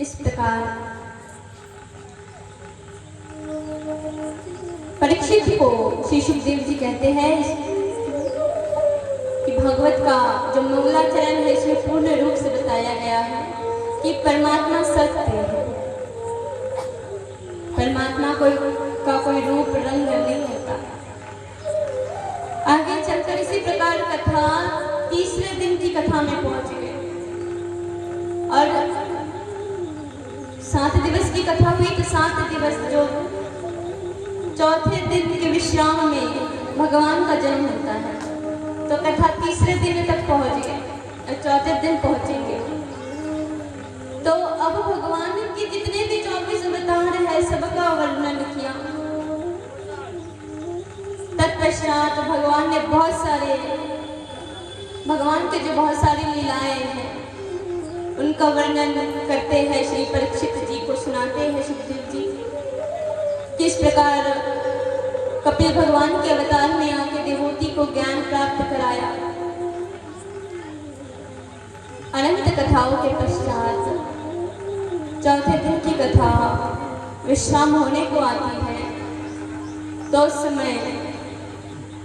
इस प्रकार परीक्षित को श्री सुखदेव जी कहते हैं कि भगवत का जो मंगलाचरण है इसमें पूर्ण रूप से बताया गया है कि परमात्मा सत्य है, परमात्मा का कोई रूप रंग नहीं होता। आगे चलकर इसी प्रकार कथा तीसरे दिन की कथा में पहुंच गए और 7 दिवस की कथा हुई तो 7 दिवस जो चौथे दिन के विश्राम में भगवान का जन्म होता है, तो कथा तीसरे दिन तक पहुंच गए और चौथे दिन पहुंचेंगे। तो अब भगवान के जितने भी 24 अवतार है सबका वर्णन किया। तत्पश्चात भगवान ने भगवान के जो बहुत सारी लीलाएं हैं उनका वर्णन करते हैं, श्री परीक्षित जी को सुनाते हैं सुखदेव जी। किस प्रकार कपिल भगवान के अवतार में आके देवोती को ज्ञान प्राप्त कराया। अनंत कथाओं के पश्चात चौथे दिन की कथा विश्राम होने को आती है, तो उस समय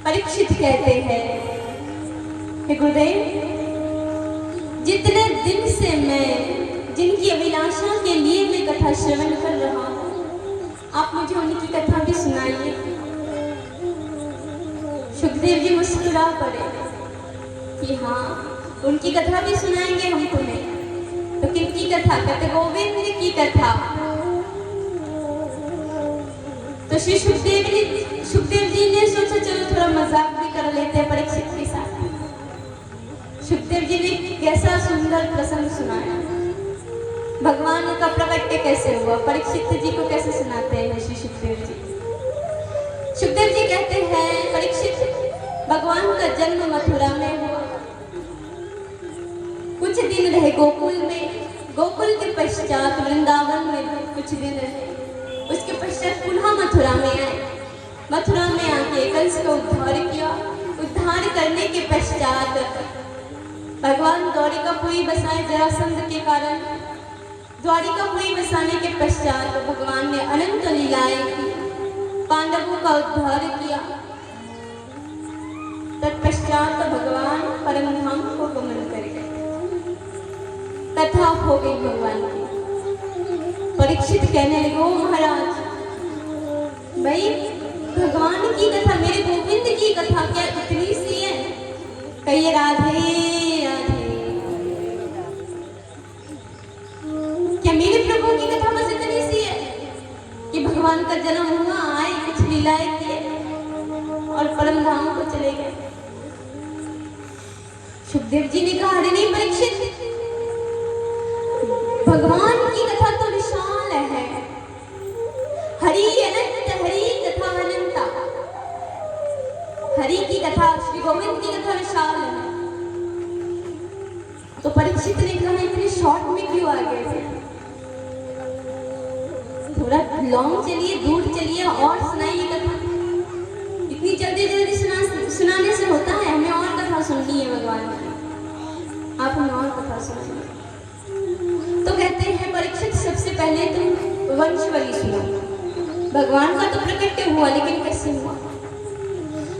परीक्षित कहते हैं हे गुरुदेव, जितने दिन से मैं जिनकी अभिलाषा के लिए मैं कथा श्रवण कर रहा हूँ, आप मुझे उनकी कथा भी सुनाइए। सुखदेव जी मुस्कुरा पड़े कि हाँ उनकी कथा भी सुनाएंगे हम तुम्हें। तो किनकी कथा? कहते गोविंद की कथा। तो श्री सुखदेव जी ने सोचा चलो थोड़ा मजाक भी कर लेते हैं परीक्षित के साथ। सुखदेव जी ने कैसा सुंदर प्रसंग सुनाया, भगवान का प्रकट्य कैसे हुआ, परीक्षित जी को कैसे सुनाते हैं श्री सुखदेव जी। सुखदेव जी कहते हैं परीक्षित, भगवान का जन्म मथुरा में हुआ, कुछ दिन रहे गोकुल में, गोकुल के पश्चात वृंदावन में कुछ दिन रहे, उसके पश्चात पुनः मथुरा में आए। मथुरा में आके कंस को उद्धार किया। उद्धार करने के पश्चात भगवान द्वारिकापुरी बसाए जरासंध के कारण। द्वारिकापुरी बसाने के पश्चात भगवान ने अनंत लीलाएं की, पांडवों का उद्धार किया। तत्पश्चात भगवान परमधाम को गमन कर गए। कथा हो गई भगवान की। परीक्षित कहने लगे, ओ महाराज भाई भगवान की कथा, मेरे गोविंद की कथा क्या इतनी सी है? कहिए राधे राधे। क्या मेरे प्रभु की कथा बस इतनी सी है कि भगवान का जन्म हुआ, आए, कुछ लीलाएं किए और परम धाम को चले गए? सुखदेव जी ने कहा, अरे नहीं परीक्षित, भगवान की कथा तो विशाल है। हरि अनंत, हरि कथा अनंता। हरि की कथा, श्री गोविंद की कथा विशाल है। तो परीक्षित ने कहा, इतने शॉर्ट में क्यों आ गए थे? थोड़ा लॉन्ग चलिए, दूर चलिए और सुनाइए कथा। इतनी जल्दी जल्दी सुनाने से होता है? हमें और कथा सुननी है भगवान की, आप हमें और कथा सुनाइए। तो कहते हैं परीक्षित, सबसे पहले तुम वंशवली सुनो। भगवान का तो प्रकट हुआ, लेकिन कैसे हुआ?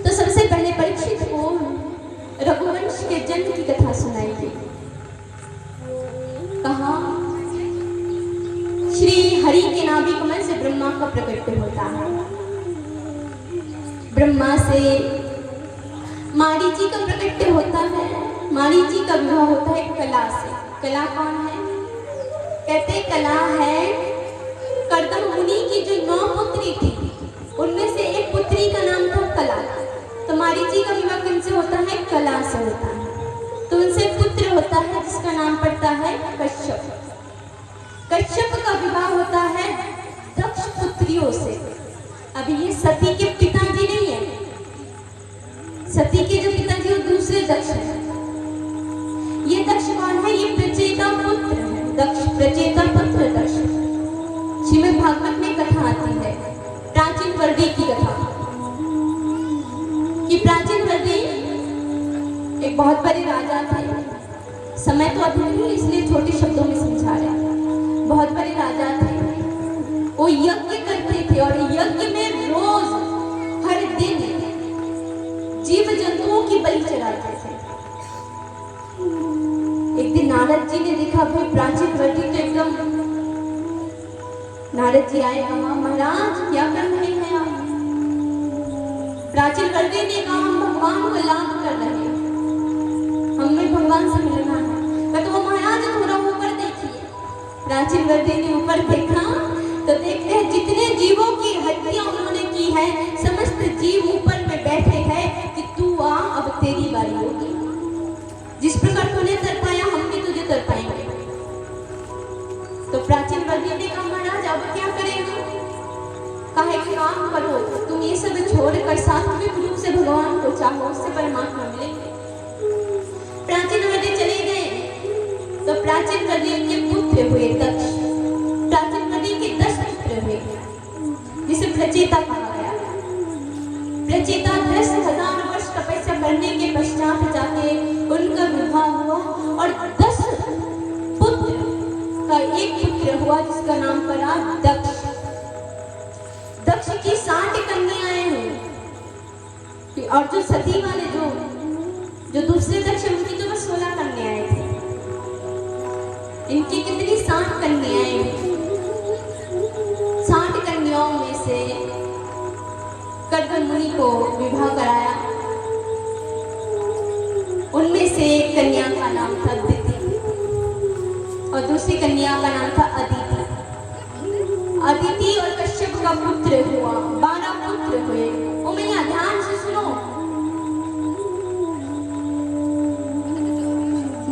तो सबसे पहले परीक्षित को रघुवंश के जन्म की कथा सुनाई गई। कहा, श्री हरि के नाभि कमल से ब्रह्मा का प्रकट होता है। ब्रह्मा से मारीची का प्रकट होता है। मारीची का विवाह होता है कला से। कला कौन है? कहते कला है कर्दम मुनि की जो 9 पुत्री थी, उनमें से एक पुत्री का नाम था कला। तो मारीची का विवाह किनसे होता है? कला से होता है। तो उनसे पुत्र होता है जिसका नाम पड़ता है कश्यप। कश्यप का विवाह होता है दक्ष पुत्रियों से। अभी ये सती के पिताजी नहीं है, सती के जो पिताजी वो दूसरे दक्ष हैं। ये दक्ष कौन है? ये प्रचेता पुत्र है, दक्ष प्रचेता पुत्र दक्ष। श्रीमद् भागवत में कथा आती है, प्राचीन वर्दी की कथा, कि प्राचीन वर्दी एक बहुत बड़े राजा थे। समय तो अभी नहीं, इसलिए छोटे शब्दों में समझा रहे हैं। बहुत बड़े राजा थे, वो यज्ञ करते थे और यज्ञ में रोज हर दिन जीव जंतुओं की बलि चढ़ाते थे। एक दिन नारद जी ने देखा, भाई प्राचीन वर्दी तो एकदम। नारद जी आए, कहा, महाराज क्या कर रहे हैं आप? प्राचीन वर्दी ने कहा, हम भगवान को लाभ कर रहे हैं, हमें भगवान से मिलना है। तो वो महाराज थोड़ा ऊपर देखिए। प्राचीन वर्दी ने ऊपर देखा तो देखते हैं जितने जीवों की हत्या उन्होंने की है, समस्त जीव ऊपर में बैठे हैं कि तू आ, अब तेरी बारी होगी। जिस प्रकार तूने तरपाया, हम भी तुझे तरपाएंगे। तो प्राचीन वर्दी ने कहा, महाराज अब क्या करेंगे? कहा, एक काम करो, तुम ये सब छोड़कर सात्विक रूप से भगवान को चाहो, उससे परमात्मा मिलेंगे। प्राचीन वर्दी चले गए तो प्राचीन वर्दी के पुत्र हुए दक्ष। प्राचीन वर्दी के 10 पुत्र हुए, जिसे प्रचेता कहा गया। प्रचेता 10,000 वर्ष तपस्या करने के पश्चात जाके उनका विवाह हुआ और 10 पुत्र का एक पुत्र हुआ जिसका नाम पड़ा दक्ष। दक्ष की 60 कन्याएं हुई और जो सती वाले जो दूसरे दक्ष, उनकी तो बस 16 कन्याएं थी। इनकी कितनी? 60 कन्याएं। 60 कन्याओं में से कर्दम मुनि को विवाह कराया। उनमें से एक कन्या का नाम था दिति और दूसरी कन्या का नाम था अदिति। अदिति और कश्यप का पुत्र हुआ, 12 पुत्र हुए। ओ मैया ध्यान से सुनो,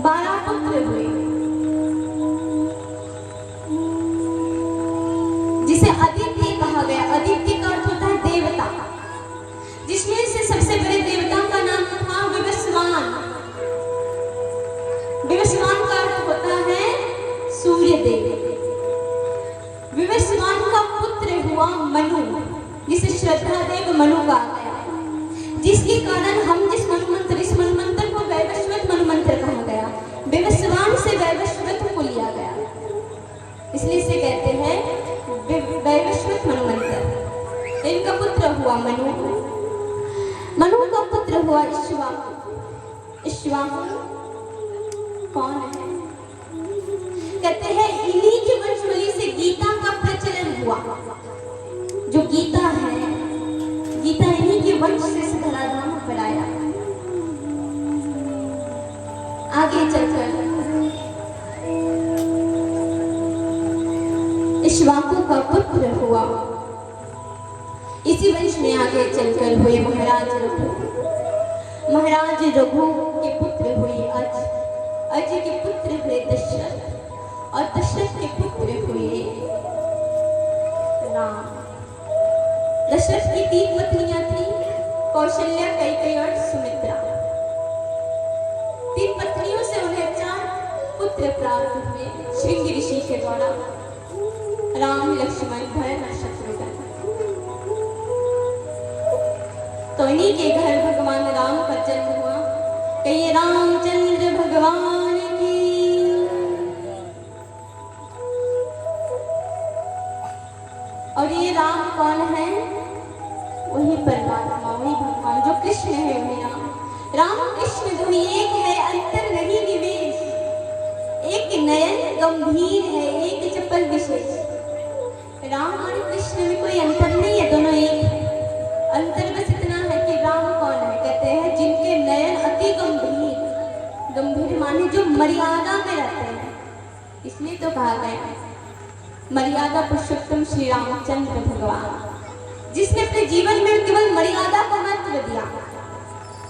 12 पुत्र हुए, जिसे आदित्य कहा गया। आदित्य का अर्थ होता है देवता, जिसमें से सबसे बड़े देवता का नाम था विवस्वान। विवस्वान का अर्थ होता है सूर्य देव। विवस्वान का पुत्र हुआ मनु, जिसे श्रद्धा देव मनु कहा गया, जिसके कारण हम इस मनुमंत्र को वैवस्वत मनुमंत्र कहा गया। विवस्वान से वैवस्वत को लिया गया, इसलिए इसे कहते हैं वैवस्वत मनुमंत्र। इनका पुत्र हुआ मनु। मनु का पुत्र हुआ इक्ष्वाकु। इक्ष्वाकु कौन है? कहते हैं इन्हीं की वंशवली से गीता का प्रचलन हुआ। जो गीता है इक्ष्वाकु का पुत्र हुआ। इसी वंश में आगे चलकर हुए महाराज रघु। महाराज रघु के पुत्र हुए अज, अज के पुत्र हुए दशरथ, और दशरथ के पुत्र हुए राम। दशरथ की 3 पत्नियां थी, कौशल्या, कैकेयी और सुमित्रा। 3 पत्नियों से उन्हें 4 पुत्र प्राप्त हुए श्रृंगी ऋषि के द्वारा, राम, लक्ष्मण, भरत और शत्रुघ्न। तो इन्हीं के घर भगवान राम का जन्म हुआ। कहिए रामचंद्र भगवान की। और ये राम कौन है? वही परमात्मा, वही भगवान जो कृष्ण है, वही राम। राम कृष्ण जो एक है, अंतर नहीं निवेश। एक नयन गंभीर है, एक चपल विशेष। राम और कृष्ण में कोई अंतर नहीं है, दोनों एक है। अंतर बस इतना है कि राम कौन है? कहते हैं जिनके नयन अति गंभीर, गंभीर माने जो मर्यादा में रहते हैं। इसलिए तो कहा गया मर्यादा पुरुषोत्तम श्री रामचंद्र भगवान, जिसने अपने जीवन में केवल मर्यादा को महत्व दिया,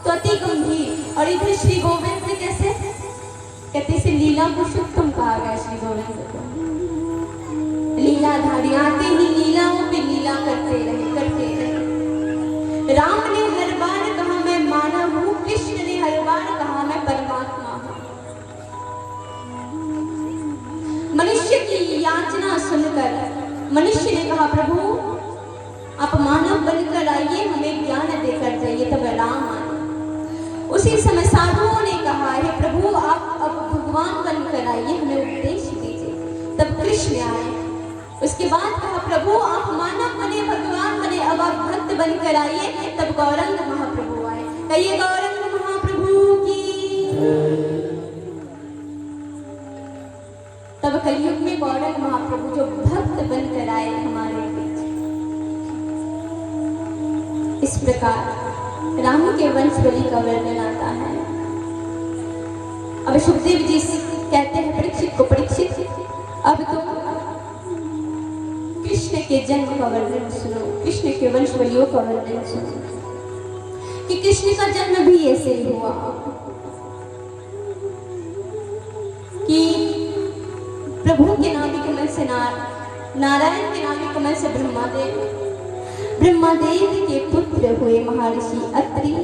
तो अति गंभीर। और इधर श्री गोविंद से कैसे कहते से लीला पुरुषोत्तम कहा गया श्री गोविंद को। लीलाधारी, आते ही लीलाओं पे लीला करते रहे, करते रहे। राम ने हर बार कहा मैं मानव हूँ, कृष्ण ने हर बार कहा मैं परमात्मा हूँ। मनुष्य की याचना सुनकर मनुष्य ने कहा प्रभु आप मानव बनकर आइए, हमें ज्ञान देकर जाइए। तब राम आए। उसी समय साधुओं ने कहा हे प्रभु आप अब भगवान बनकर आइए, हमें उपदेश दीजिए। तब कृष्ण आए। उसके बाद कहा प्रभु आप मानव बने, भगवान बने, अब आप भक्त बनकर आइए। तब गौरंग महाप्रभु आए। कहिए गौरंग महाप्रभु की। तब कलयुग में गौरंग महाप्रभु जो भक्त बनकर आए हमारे बीच। इस प्रकार राम के वंशवली का वर्णन आता है। अब सुखदेव जी कहते हैं परीक्षित को, परीक्षित अब तुम कृष्ण के जन्म का वर्णन सुनो, कृष्ण के वंशवलियों का वर्णन सुनो कि कृष्ण का जन्म भी ऐसे ही हुआ कि प्रभु के नाभि कमल से नारायण के नाभि कमल से ब्रह्मादेव के पुत्र हुए महर्षि अत्रि।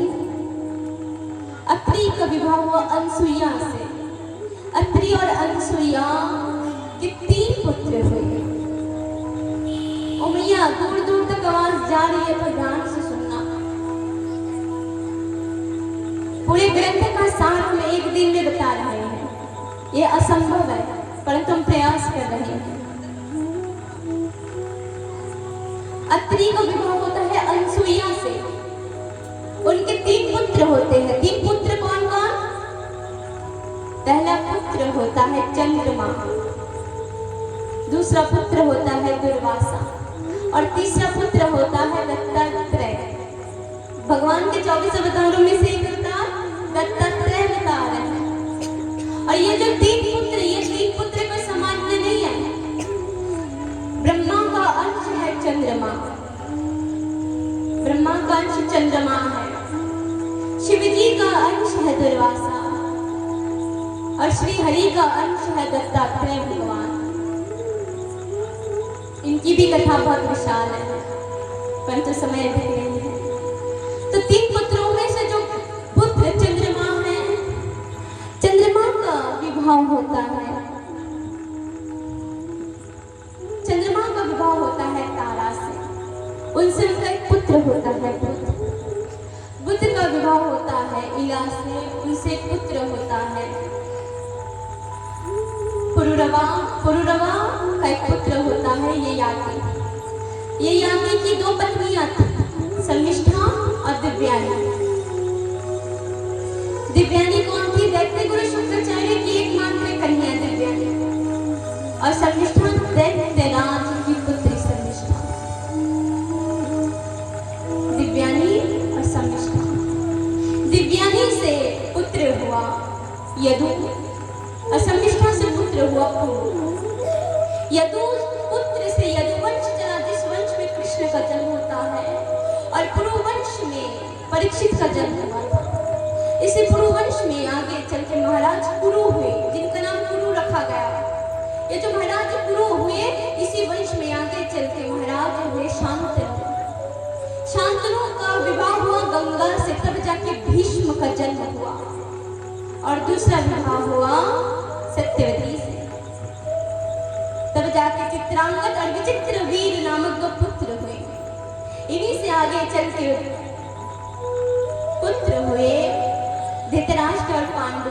अत्रि का विवाह हुआ अनसुईया से। अत्रि और अनसुईया के 3 पुत्र हुए। ओ मैया दूर दूर तक आवाज जा रही है, तो ध्यान से सुनना। पूरे ग्रंथ का सार हम एक दिन में बता रहे हैं, ये असंभव है, परंतु हम प्रयास कर रहे हैं। अत्रि का विवाह होता है अनसुईया से। उनके 3 पुत्र होते हैं। 3 पुत्र कौन कौन? पहला पुत्र होता है चंद्रमा, दूसरा पुत्र होता है दुर्वासा, और तीसरा पुत्र होता है दत्तात्रेय। भगवान के 24 अवतारों में से एक अवतार दत्तात्रेय अवतार है। और ये जो 3 पुत्र, ये 3 पुत्र कोई सामान्य नहीं है। ब्रह्मा का अंश है चंद्रमा, ब्रह्मा का अंश चंद्रमा है। शिव जी का अंश है दुर्वासा, और श्री हरि का अंश है दत्तात्रेय भगवान। इनकी भी कथा बहुत विशाल है, परंतु समय अधिक नहीं है। तो 3 पुत्रों में से जो पुत्र चंद्रमा है, चंद्रमा का विवाह होता है। चंद्रमा का विवाह होता है तारा से। उनसे उनका एक पुत्र होता है बुध। बुध का विवाह होता है इला से। उनसे एक पुत्र होता है पुरुरवा। पुरुरवा का एक पुत्र होता है ययाति। ययाति की 2 पत्नियां थी, शर्मिष्ठा और दिव्यानी। दिव्यानी कौन थी? दैत्य गुरु शुक्राचार्य की एकमात्र कन्या दिव्यानी, और शर्मिष्ठा दैत्यराज की पुत्री शर्मिष्ठा। दिव्यानी और शर्मिष्ठा। दिव्यानी से पुत्र हुआ यदु, और शर्मिष्ठा से पुत्र हुआ पुरु। यदु पुत्र से यदुवंश चला, जिस वंश में कृष्ण का जन्म होता है, और पुरुवंश में परीक्षित का जन्म हुआ था। इसी पुरुवंश में आगे चल के महाराज कुरु हुए, जिनका नाम कुरु रखा गया। ये जो महाराज कुरु हुए, इसी वंश में आगे चल के महाराज हुए शांतनु। शांतनु का विवाह हुआ गंगा से, तब जाके भीष्म का जन्म हुआ। और दूसरा विवाह हुआ सत्यवती से, तब जाके चित्रांगद और विचित्रवीर नामक दो पुत्र हुए। इन्हीं से आगे चल के पुत्र हुए धृतराष्ट्र और पांडु।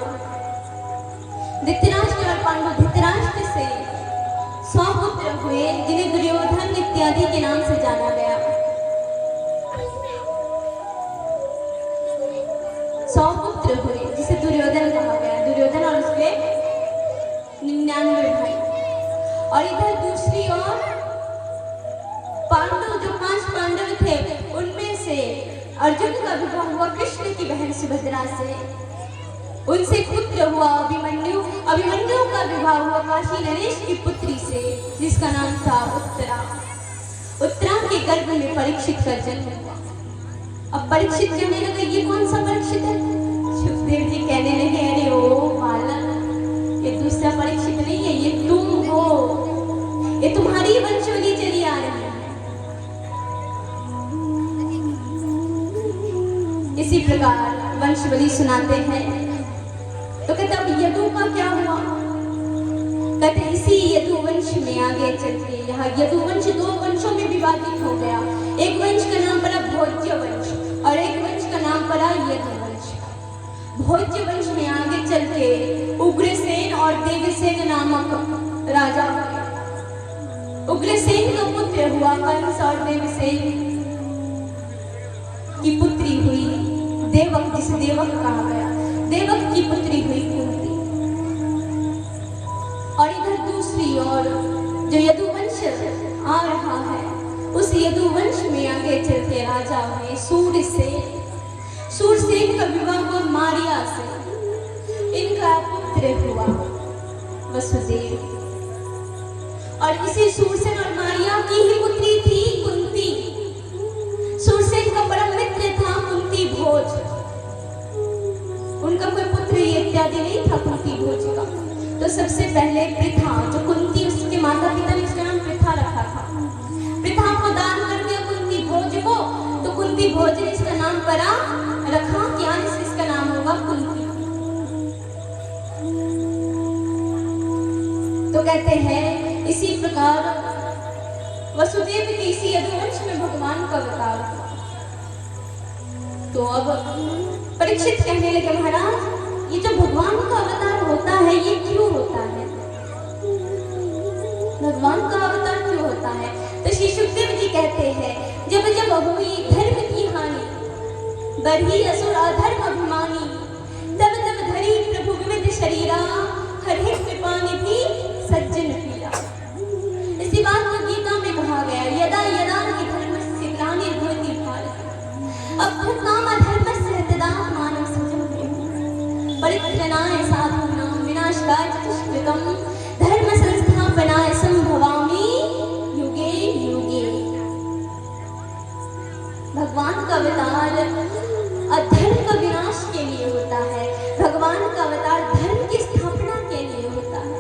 धृतराष्ट्र और पांडु, धृतराष्ट्र से 100 पुत्र हुए, जिन्हें दुर्योधन इत्यादि के नाम से जाना गया। 100 पुत्र हुए, जिसे दुर्योधन कहा गया। दुर्योधन और उसके 99 भाई। और इधर दूसरी ओर पांडव, जो 5 पांडव थे, उनमें से अर्जुन का विवाह हुआ कृष्ण की बहन सुभद्रा से। उनसे पुत्र हुआ अभिमन्यु। अभिमन्यु का विवाह हुआ काशी नरेश की पुत्री से, जिसका नाम था उत्तरा। उत्तरा के गर्भ में परीक्षित का जन्म हुआ। अब परीक्षित कहने लगे, ये कौन सा परीक्षित है? सुखदेव जी कहने लगे, अरे ओ बालक, ये दूसरा परीक्षित नहीं है, ये तुम हो। ये तुम्हारी वंशवली चली आ रही है। इसी प्रकार वंशवली सुनाते हैं। तो कहते अब यदु का क्या हुआ? कहते इसी यदुवंश में आगे चलते, यहाँ यदुवंश 2 वंशों में विभाजित हो गया। एक वंश का नाम पड़ा भोज्य वंश और एक वंश का नाम पड़ा यदुवंश। भोज्य वंश में आगे चलते उग्रसेन और देवसेन नामक राजा हुए। उग्रसेन का पुत्र हुआ कंस और देवसेन की पुत्री हुई देवक, जिसे देवक कहा गया। देवक की पुत्री हुई कुंती। और इधर दूसरी ओर जो यदुवंश आ रहा है, उस यदुवंश में आगे चलते राजा हुए सूरसेन। सूरसेन का विवाह हुआ मारिया से। इनका पुत्र हुआ वसुदेव। और इसी सूरसेन और मारिया की ही पुत्री थी कुंती। सूरसेन का परम मित्र था कुंती भोज। उनका कोई पुत्र इत्यादि नहीं था कुंती भोज का। तो सबसे पहले पृथा, जो कुंती, उसके माता पिता ने उसका नाम पृथा रखा था। पृथा को दान कर दिया कुंती भोज को, तो कुंती भोज ने इसका नाम परा रखा, क्या इसका नाम होगा कुंती। तो कहते हैं इसी प्रकार वसुदेव के इसी यदुवंश में भगवान का अवतार हुआ। तो अब परीक्षित कहने लगे, महाराज ये जो भगवान का अवतार होता है, ये क्यों होता है? भगवान का अवतार क्यों होता है? तो श्री सुखदेव जी कहते हैं, जब जब हुई धर्म की हानि, बढ़ी असुर अधर्म अभिमानी, तब तब धरी प्रभु विविध शरीरा, हरि कृपा निधि सज्जन पीरा। इसी बात को गीता में कहा गया, यदा यदा हि धर्मस्य ग्लानिर्भवति भारत, अभ्युत्थानमधर्मस्य तदात्मानं सृजति, परित्राणाय साधूनां विनाशाय च दुष्कृतं, धर्म संस्थापनाय संभवामि युगे युगे। भगवान का अवतार अधर्म का विनाश के लिए होता है। भगवान का अवतार धर्म की स्थापना के लिए होता है।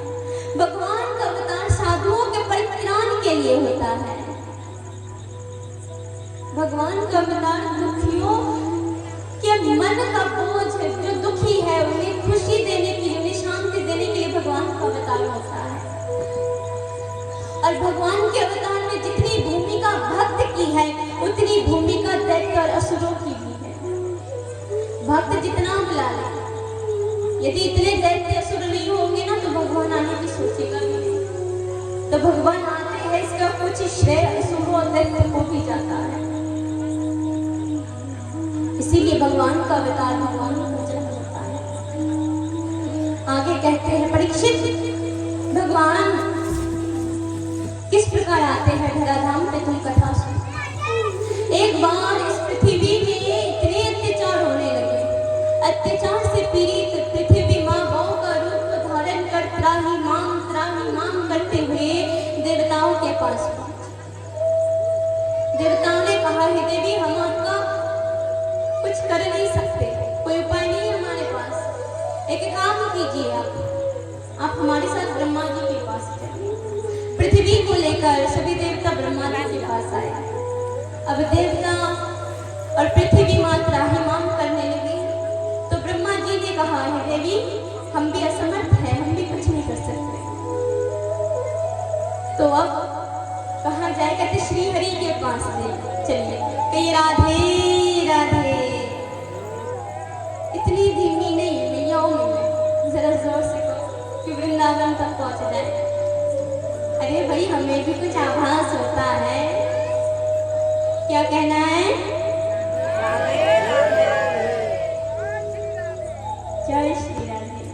भगवान का अवतार साधुओं के परित्राण के लिए होता है। भगवान का अवतार दुखियों के मन का बोझ, जो दुखी है उन्हें खुशी देने के लिए, उन्हें शांति देने के लिए भगवान का अवतार होता है। और भगवान के अवतार में जितनी भूमिका भक्त की है, उतनी भूमिका दैत्य और असुरों की भी है। भक्त जितना बुला ले, यदि इतने दैत्य असुर नहीं होंगे ना, तो भगवान आने की सोचेगा भी नहीं। तो भगवान आते हैं, इसका कुछ श्रेय असुरों और दैत्य को भी जाता है। इसीलिए भगवान का अवतार भगवान का जन्म होता है। आगे कहते हैं परीक्षित, भगवान किस प्रकार आते हैं धराधाम पे, तुम कथा सुनो। एक बार इस पृथ्वी में इतने अत्याचार होने लगे, अत्याचार से पीड़ित पृथ्वी माँ गौ का रूप धारण कर त्राही माम करते हुए देवताओं के पास पहुंचे। देवताओं ने कहा, हे देवी, हम आपका कुछ कर नहीं सकते, कोई उपाय नहीं है हमारे पास। एक काम कीजिए, आप हमारे साथ ब्रह्मा जी के पास चलिए। पृथ्वी को लेकर सभी देवता ब्रह्मा जी के पास आए। अब देवता और पृथ्वी मात्रा हिमाम करने लगे। तो ब्रह्मा जी ने कहा, हे देवी, हम भी असमर्थ हैं, हम भी कुछ नहीं कर सकते। तो अब कहाँ जाए? कहते श्री हरि के पास चलिए। कहिए राधे राधे। इतनी धीमी नहीं, मैयाओं में जरा जोर से कहो कि वृंदावन तक पहुंच जाए। अरे भाई, हमें भी कुछ आभास होता है। क्या कहना है? जय श्री राधे।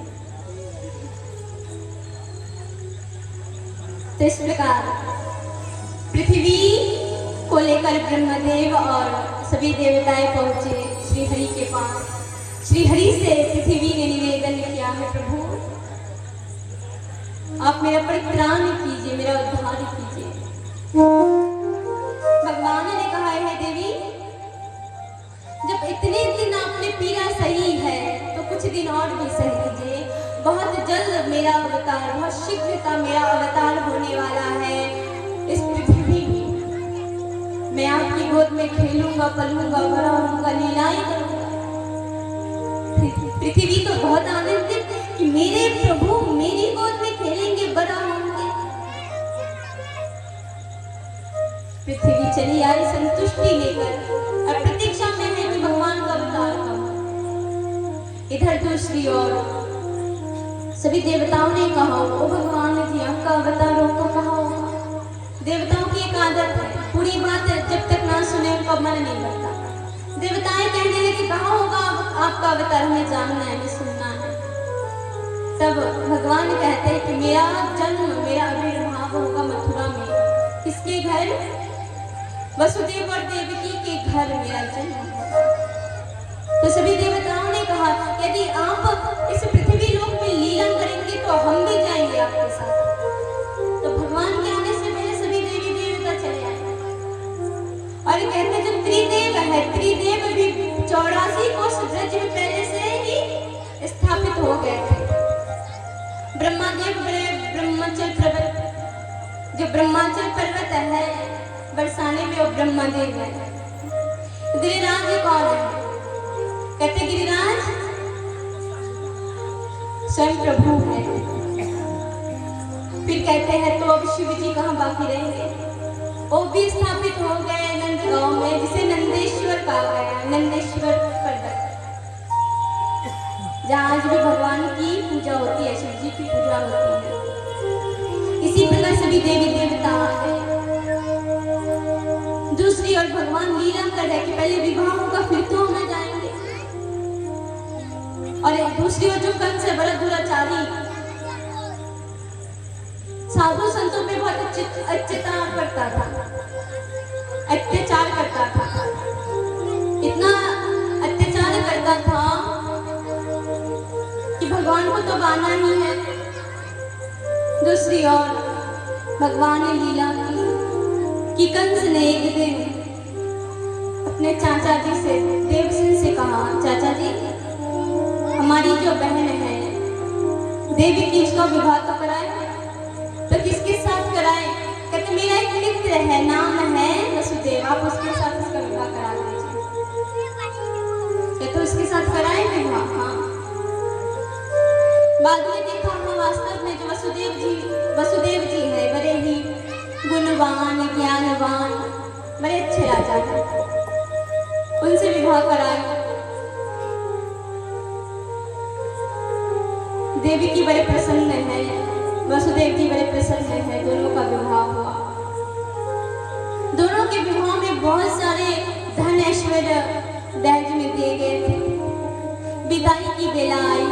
तो इस प्रकार पृथ्वी को लेकर ब्रह्मदेव और सभी देवताएं पहुंचे श्री हरि के पास। श्री हरि से पृथ्वी ने निवेदन किया है, प्रभु आप मेरा परित्राण कीजिए, मेरा उद्धार कीजिए। भगवान ने कहा है, देवी, जब इतने दिन आपने पीड़ा सही है तो कुछ दिन और भी सह लीजिए। बहुत जल्द मेरा अवतार, बहुत शीघ्रता मेरा अवतार होने वाला है इस पृथ्वी में। मैं आपकी गोद में खेलूंगा, पलूंगा, बड़ा होऊंगा, लीलाएं करूंगा। पृथ्वी तो बहुत आनंदित कि मेरे प्रभु मेरी गोद में खेलेंगे, बड़ा होंगे। पृथ्वी चली आई संतुष्टि लेकर, अब प्रतीक्षा में है कि भगवान का अवतार कब। इधर दूसरी ओर सभी देवताओं ने कहा, ओ भगवान जी, आपका अवतार होगा, कहा होगा। देवताओं की एक आदत है, पूरी बात जब तक ना सुने उनका मन नहीं भरता। देवताएं कहने लगे, कहा होगा आपका अवतार, हमें जानना है, हमें सुनना है। तब भगवान कहते हैं कि मेरा जन्म, मेरा आविर्भाव होगा मथुरा में। किसके घर? वसुदेव और देवकी के घर मेरा जन्म। तो सभी देवताओं ने कहा, यदि आप इस पृथ्वी लोक में लीला करेंगे तो हम भी जाएंगे आपके साथ। तो भगवान के आने से पहले सभी देवी देवता चले आए और कहते जो त्रिदेव है, त्रिदेव भी 84 कोस ब्रज में पहले से ही स्थापित हो गए थे। ब्रह्मादेव ब्रह्माचल पर्वत, जो ब्रह्माचल पर्वत है बरसाने में, वो ब्रह्मादेव है। गिरिराज कौन है? कहते गिरिराज स्वयं प्रभु है। फिर कहते हैं तो अब शिव जी कहाँ बाकी रहेंगे? वो भी स्थापित हो गए नंदगांव में, जिसे नंदेश्वर कहा गया, नंदेश्वर पर्वत, जहाँ आज भी भगवान की पूजा होती है, शिव जी की पूजा होती है। इसी प्रकार सभी देवी देवता आ गए। दूसरी ओर भगवान लीला कर रहे कि पहले विवाह होगा फिर तो हम जाएंगे। और दूसरी ओर जो कंस है, बड़ा दुराचारी, साधु संतों पे बहुत अत्याचार करता था, अत्याचार करता था। इतना अत्याचार करता था कि भगवान को तो गाना ही है। दूसरी ओर भगवान ने लीला की कि कंस ने एक दिन अपने चाचा जी से, देवसेन से कहा, चाचा जी, हमारी जो बहन है देवकी, उसका विवाह तो कराए। तो किसके साथ कराए? कहते मेरा एक मित्र है, नाम है वसुदेव, आप उसके साथ उसका विवाह करा दीजिए। कहते उसके साथ कराए विवाह? हाँ। बाद में देखा हम वास्तव में जो वसुदेव जी है, बड़े ही गुणवान, ज्ञानवान, बड़े अच्छे राजा थे। उनसे विवाह कराए। देवी की बड़े प्रसन्न है, वसुदेव जी बड़े प्रसन्न है, दोनों का विवाह हुआ। दोनों के विवाह में बहुत सारे धन ऐश्वर्य दहेज में दिए गए थे। विदाई की बेला आई।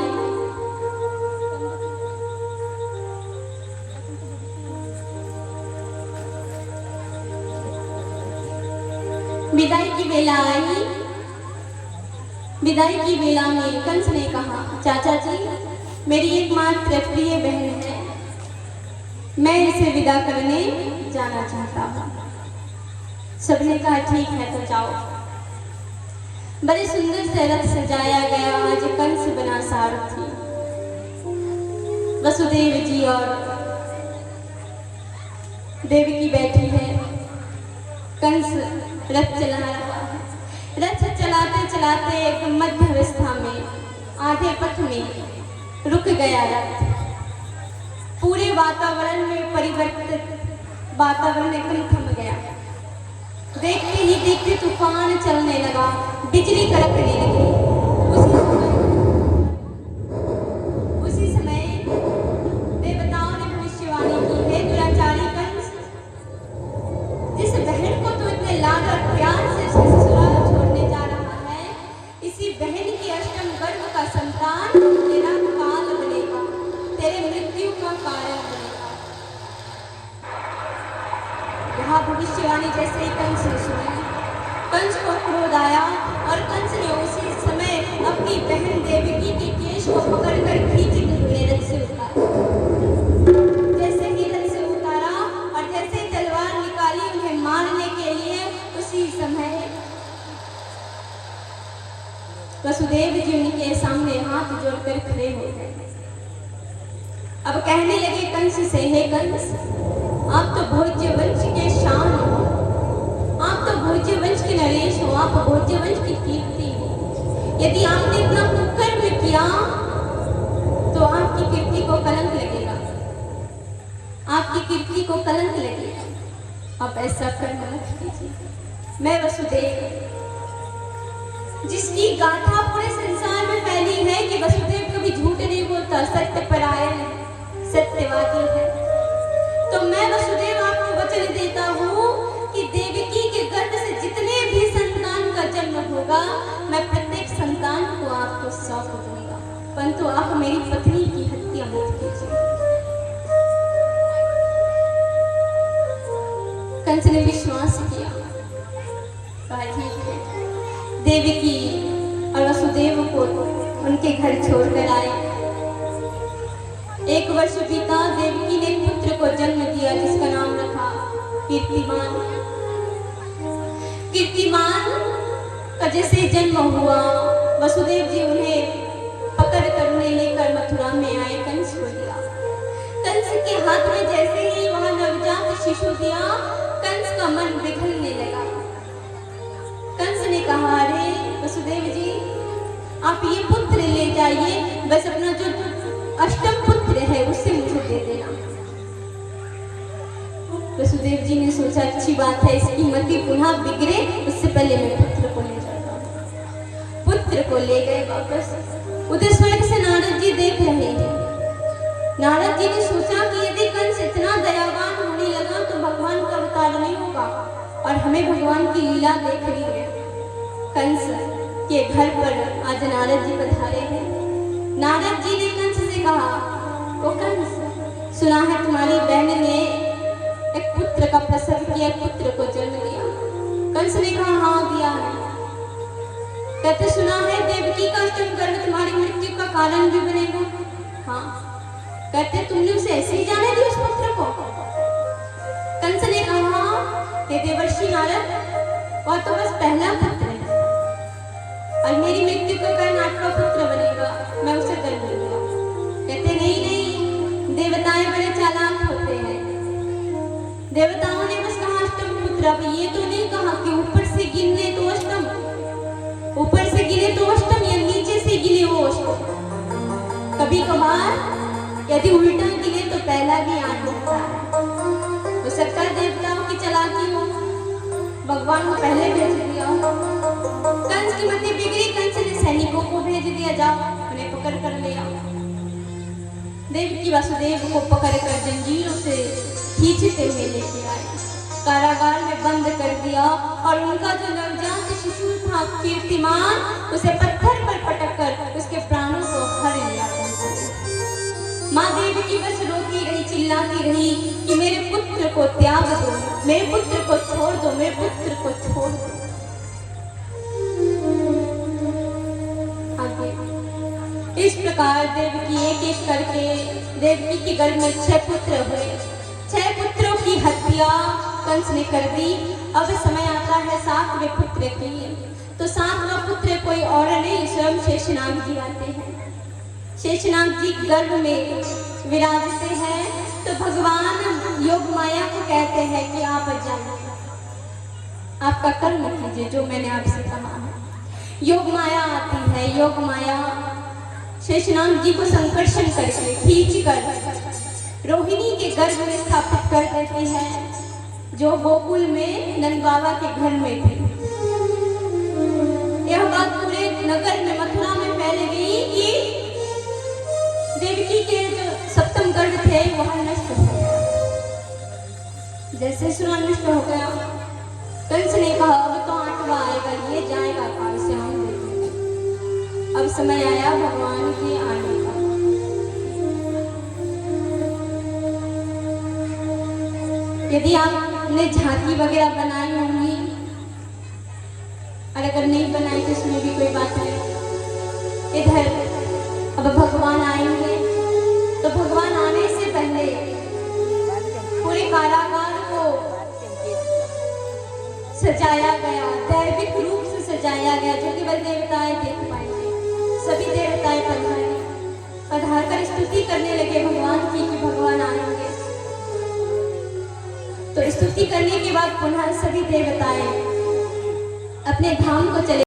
विदाई की बेला आई। विदाई की बेला में कंस ने कहा, चाचा जी, मेरी एकमात्र प्रिय बहन है, मैं इसे विदा करने जाना चाहता हूँ। सबने कहा ठीक है तो जाओ। बड़े सुंदर से रथ सजाया गया, आज कंस बना सारथी। वसुदेव जी और देवकी बैठी है, कंस रथ चला रहा है। रथ चलाते चलाते एक मध्य अवस्था में आधे पथ में रुक गया रथ। पूरे वातावरण में परिवर्तित, वातावरण एकदम थम गया। देखते ही देखते तूफान चलने लगा, बिजली कड़कने लगी। उसी समय देवताओं ने भविष्यवाणी की है, दुराचारी कंस, जिस बहन को तो इतने लाड और प्यार से उसके ससुराल छोड़ने जा रहा है, इसी बहन की अष्टम गर्भ का संतान तेरा काल बनेगा, तेरे मृत्यु का कारण बनेगा। यह भविष्यवाणी जैसे ही कंस ने सुनी, कंस को क्रोध आया और कंस ने उसी समय अपनी बहन देवकी के केश को पकड़कर खींचते हुए रथ से उतारा। जैसे ही रथ से उतारा और जैसे ही तलवार निकाली उन्हें मारने के लिए, उसी समय वसुदेव जी उनके सामने हाथ जोड़कर खड़े हो गए। अब कहने लगे कंस से, हे कंस, आप तो भोज्य वंश के शान हो, आप तो भोज्य वंश के नरेश हो, आप भोज्य वंश की कीर्ति हो। यदि आपने इतना कुकर्म किया तो आपकी कीर्ति को कलंक लगेगा, आपकी कीर्ति को कलंक लगेगा। आप ऐसा कर्म मत कीजिए। मैं वसुदेव, जिसकी गाथा पूरे संसार में फैली है कि वसुदेव कभी झूठ नहीं बोलता, सत्य परायण है, सत्यवादी है, तो मैं वसुदेव आपको वचन देता हूँ कि देवकी के गर्भ से जितने भी संतान का जन्म होगा, मैं प्रत्येक संतान को आपको सौंप दूंगा, परंतु आप मेरी पत्नी की हत्या मत कीजिए। कंस ने विश्वास किया, कहा ठीक है। देवकी और वसुदेव को उनके घर छोड़कर आए। 1 वर्ष बीता, देवकी ने पुत्र को जन्म दिया जिसका नाम रखा कीर्तिमान। कीर्तिमान का जैसे जन्म हुआ, वसुदेव जी उन्हें पकड़ कर उन्हें लेकर मथुरा में आए, कंस को दिया। कंस के हाथ में जैसे ही वह नवजात शिशु दिया, कंस का मन बिगड़ने लगा। कंस ने कहा, अरे वसुदेव जी, आप ये पुत्र ले जाइए, बस अपना जो अष्टम पुत्र है उसे मुझे दे देना। वसुदेव जी ने सोचा अच्छी बात है, इसकी मति पुनः बिगड़े, उससे पहले मैं पुत्र को ले जाता हूँ। पुत्र को ले गए वापस। उधर स्वर्ग से नारद जी देख रहे हैं। नारद जी ने सोचा कि यदि कंस इतना दयावान होने लगा तो भगवान का अवतार नहीं होगा, और हमें भगवान की लीला देख रही है। कंस के घर पर आज नारद जी पधारे हैं। नारद जी ने कंस से कहा, ओ कंस, सुना है तुम्हारी बहन ने एक पुत्र का प्रसव किया, पुत्र को जन्म दिया। कंस ने कहा, हाँ दिया है। कहते सुना है देवकी का अष्टम गर्भ तुम्हारी मृत्यु का कारण भी बनेगा। हाँ। कहते तुमने उसे ऐसे ही जाने दिया उस पुत्र को? कंस ने कहा, हे देवर्षि नारद, वह तो बस पहला पुत्र है और मेरी मृत्यु का कारण 8वां पुत्र बनेगा, मैं उसे कर दूंगा। कहते नहीं नहीं, देवताएं बड़े चालाक होते हैं। देवताओं ने बस कहा अष्टम पुत्र, अब ये तो नहीं कहा कि ऊपर से गिने तो अष्टम, ऊपर से गिने तो अष्टम या नीचे से गिने वो अष्टम। कभी कभार यदि उल्टा गिने तो पहला भी 8 होता है। हो सकता है देवताओं की चालाकी हो, भगवान को पहले भेज दिया हो। कंस की मति बिगड़ी, कंस ने सैनिकों को भेज दिया, जाओ उन्हें पकड़ कर ले आओ। देवकी वसुदेव को पकड़ कर जंजीरों से खींचते हुए लेके आए, कारागार में बंद कर दिया और उनका जो नवजात शिशु था कीर्तिमान, उसे पत्थर पर पटक कर उसके प्राणों को हर लिया। माँ देवकी बस रोती रही, चिल्लाती रही कि मेरे पुत्र को त्याग दो, मेरे पुत्र को छोड़ दो, मेरे पुत्र को छोड़ दो। आगे इस प्रकार देवकी एक एक करके, देवकी के गर्भ में 6 पुत्र हुए। हत्या कंस ने कर दी। अब समय आता है सातवें पुत्र की। तो सातवां पुत्र कोई और नहीं, स्वयं शेषनाग जी आते हैं। शेषनाग जी गर्भ में विराजते हैं। तो भगवान योग माया को कहते हैं कि आप जाइए, आपका कर्म कीजिए जो मैंने आपसे कहा है। योग माया आती है। योग माया शेषनाग जी को संकर्षण करके खींच कर रोहिणी के गर्भ में स्थापित कर देती है, जो गोकुल में नंद बाबा के घर में थी। यह बात पूरे नगर में, मथुरा में फैल गई कि देवकी के जो सप्तम गर्भ थे वह नष्ट हो गया। जैसे सुना नष्ट हो गया, कंस ने कहा अब तो आठवां आएगा, ये जाएगा काल से, हम देखेंगे। अब समय आया भगवान के आने का। यदि आपने झांकी वगैरह बनाई होंगी, और अगर नहीं बनाई तो उसमें भी कोई बात नहीं। इधर अब भगवान आएंगे, तो भगवान आने से पहले पूरे कारागार को सजाया गया, दैविक रूप से सजाया गया, जो केवल देवताएं देख पाएंगे। सभी देवताएं पधार कर स्तुति करने लगे भगवान की कि भगवान आएंगे। तो स्तुति करने के बाद पुनः सभी देवताएं अपने धाम को चले।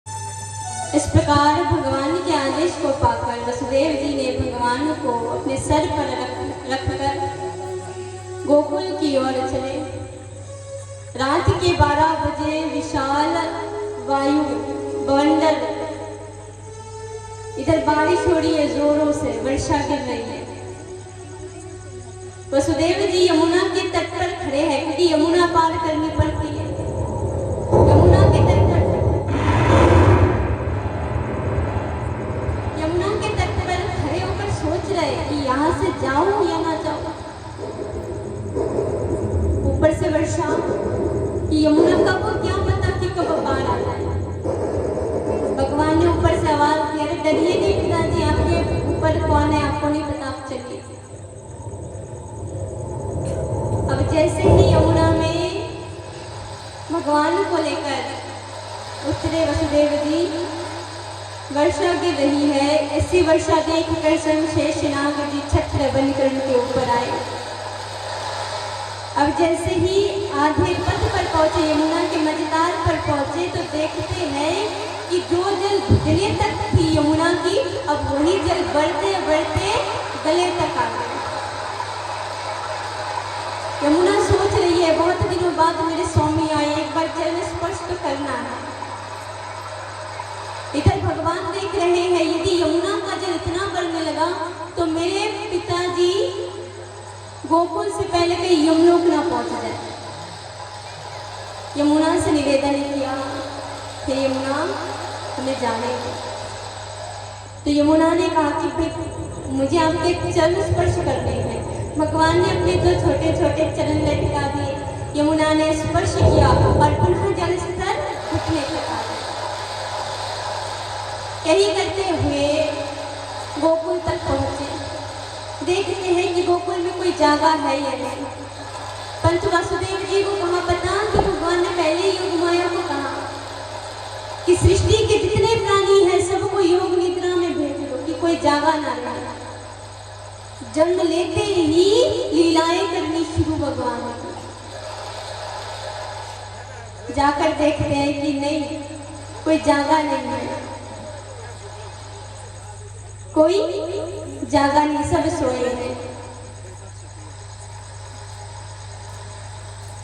इस प्रकार भगवान के आदेश को पाकर वसुदेव जी ने भगवान को अपने सर पर रखकर गोकुल की ओर चले। रात के 12 बजे विशाल वायु बवंडर, इधर बारिश हो रही है, जोरों से वर्षा गिर रही है। वसुदेव जी यमुना के तट पर खड़े हैं, क्योंकि यमुना पार करनी पड़ती है। यमुना के तट पर खड़े होकर सोच रहे कि यहाँ से जाऊं या ना जाऊं। ऊपर से वर्षा, यमुना का वो क्या पता कि कब पार आ जाए। भगवान ने ऊपर से आवाज किया, अरे डरिए नहीं पिताजी, आपके ऊपर कौन है आपको नहीं पता, आप चलिए। अब जैसे ही यमुना में भगवान को लेकर उतरे वसुदेव जी, वर्षा गिर रही है। ऐसी वर्षा देखकर स्वयं शेषनाग जी छत्र बनकर उनके ऊपर आए। अब जैसे ही आधे पथ पर पहुंचे, यमुना के मझधार पर पहुंचे, तो देखते हैं कि जो जल घुटने तक थी यमुना की, अब वही जल बढ़ते बढ़ते गले तक आ गया। यमुना सोच रही है बहुत दिनों बाद मेरे स्वामी आए, एक बार जल स्पर्श तो करना है। इधर भगवान देख रहे हैं यदि यमुना का जल इतना बढ़ने लगा तो मेरे पिताजी गोकुल से पहले कहीं यमुनोक ना पहुंच जाए। यमुना से निवेदन किया, हे यमुना हमें जाने दो। तो यमुना ने कहा कि भाई मुझे आपके चरण स्पर्श करने हैं। भगवान ने अपने 2 छोटे छोटे चरण लटका दिए। यमुना ने स्पर्श किया और पुनः जल स्तर घुटने तक आ गया। यही करते हुए गोकुल तक पहुंचे। देखते हैं कि गोकुल में कोई जागा है या नहीं। परंतु वासुदेव जी को कहाँ पता कि भगवान ने पहले योग माया को कहा कि सृष्टि के जितने प्राणी हैं सबको योग निद्रा में भेज दो कि कोई जागा ना रहे। जन्म लेते ही लीलाएं करनी शुरू भगवान ने। जाकर देखते हैं कि नहीं, कोई जागा नहीं है, कोई जागा नहीं, सब सोए हैं।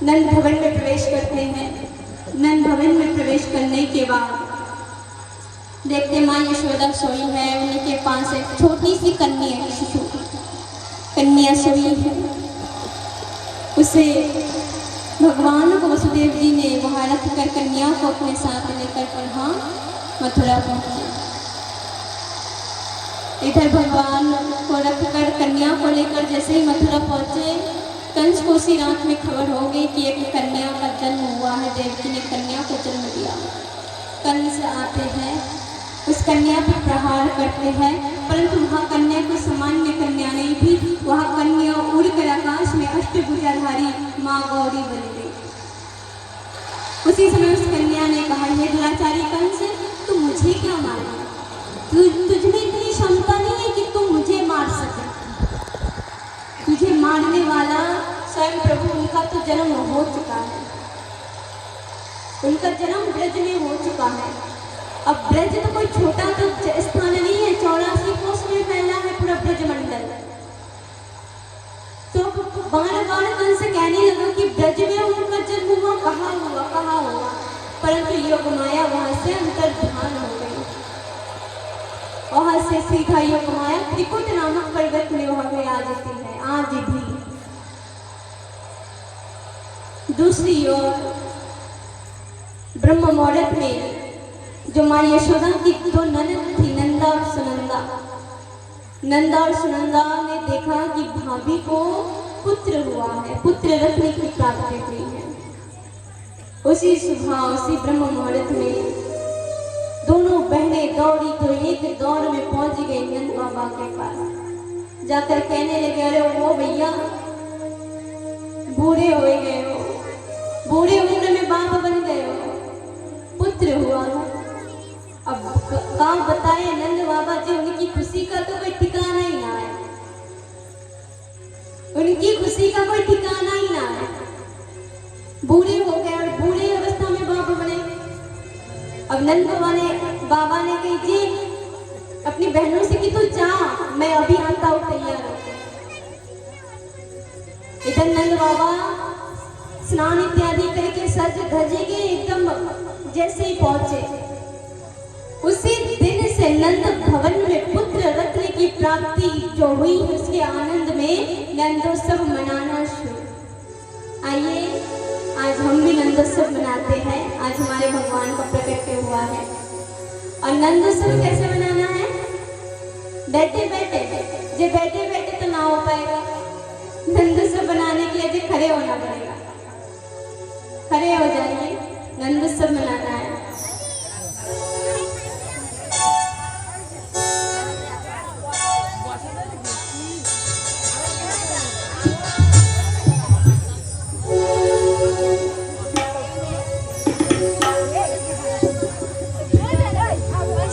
नंद भवन में प्रवेश करते हैं। नंद भवन में प्रवेश करने के बाद देखते माँ यशोदा सोई है, उन्हीं के पास एक छोटी सी कन्या, शिशु कन्या सोई है। उसे भगवान को वसुदेव जी ने वहाँ रख कर कन्या को अपने साथ लेकर पुनः मथुरा पहुँचे। इधर भगवान को रखकर कन्या को लेकर जैसे ही मथुरा पहुँचे, कंस को उसी रात में खबर हो गई कि एक कन्या का जन्म हुआ है। देवकी ने कन्या को जन्म दिया। कंस आते हैं उस कन्या पर प्रहार करते हैं, परंतु वहाँ कन्या को सामान्य कन्या नहीं थी, वहाँ कन्या उड़कर आकाश में अष्टभुजाधारी माँ गौरी बन गई। उसी समय उस कन्या ने कहा, हे दुराचारी कंस, तू मुझे क्या मारेगा? तुझमें इतनी क्षमता नहीं है कि तू मुझे मार सके। तुझे मारने वाला स्वयं प्रभु, उनका तो जन्म हो चुका है, उनका जन्म ब्रज में हो चुका है। अब ब्रज तो कोई छोटा तो स्थान नहीं है, 84 कोस में फैला है पूरा ब्रजमंडल। तो बाण बाण कंस कहने लगा कि ब्रज में उनका जन्म हुआ, कहाँ हुआ, कहाँ हुआ, परंतु योग माया वहां से अंतर्धान हो गई। वहां से सीधा योग माया त्रिकुट नामक पर्वत में वहां विराजती है आज भी। दूसरी ओर ब्रह्म मुहूर्त में जो माँ यशोदा की दो ननद थी, नंदा और सुनंदा, नंदा और सुनंदा ने देखा कि भाभी को पुत्र हुआ है, पुत्र रत्न की प्राप्ति हुई है। उसी सुबह उसी ब्रह्म मुहूर्त में दोनों बहनें दौड़ी तो एक दौड़ में पहुंच गई नंद बाबा के पास। जाकर कहने लगे, अरे वो भैया बूढ़े हो गए हो, बूढ़े उम्र में बाप बन गए हो, पुत्र हुआ। अब काम बताए नंद बाबा जी, उनकी खुशी का तो कोई ठिकाना ही ना है, उनकी खुशी का कोई ठिकाना ही ना है। बूढ़े हो गए और बूढ़े अवस्था में बाप बने। अब नंद बाबा ने कही, जी अपनी बहनों से कि तू जा, मैं अभी आता हूँ, तैयार हो। इधर नंद बाबा स्नान इत्यादि करके सज धज के एकदम जैसे ही पहुंचे, उसी दिन से नंद भवन में पुत्र रत्न की प्राप्ति जो हुई, उसके आनंद में नंदोत्सव मनाना शुरू। आइए आज हम भी नंदोत्सव मनाते हैं। आज हमारे भगवान का प्रकट हुआ है। और नंदोत्सव कैसे मनाना है? बैठे बैठे, जो बैठे बैठे तो ना हो पाएगा, नंदोत्सव बनाने के लिए खड़े होना पड़ेगा। खड़े हो जाइए, नंदोत्सव मनाना है।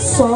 सो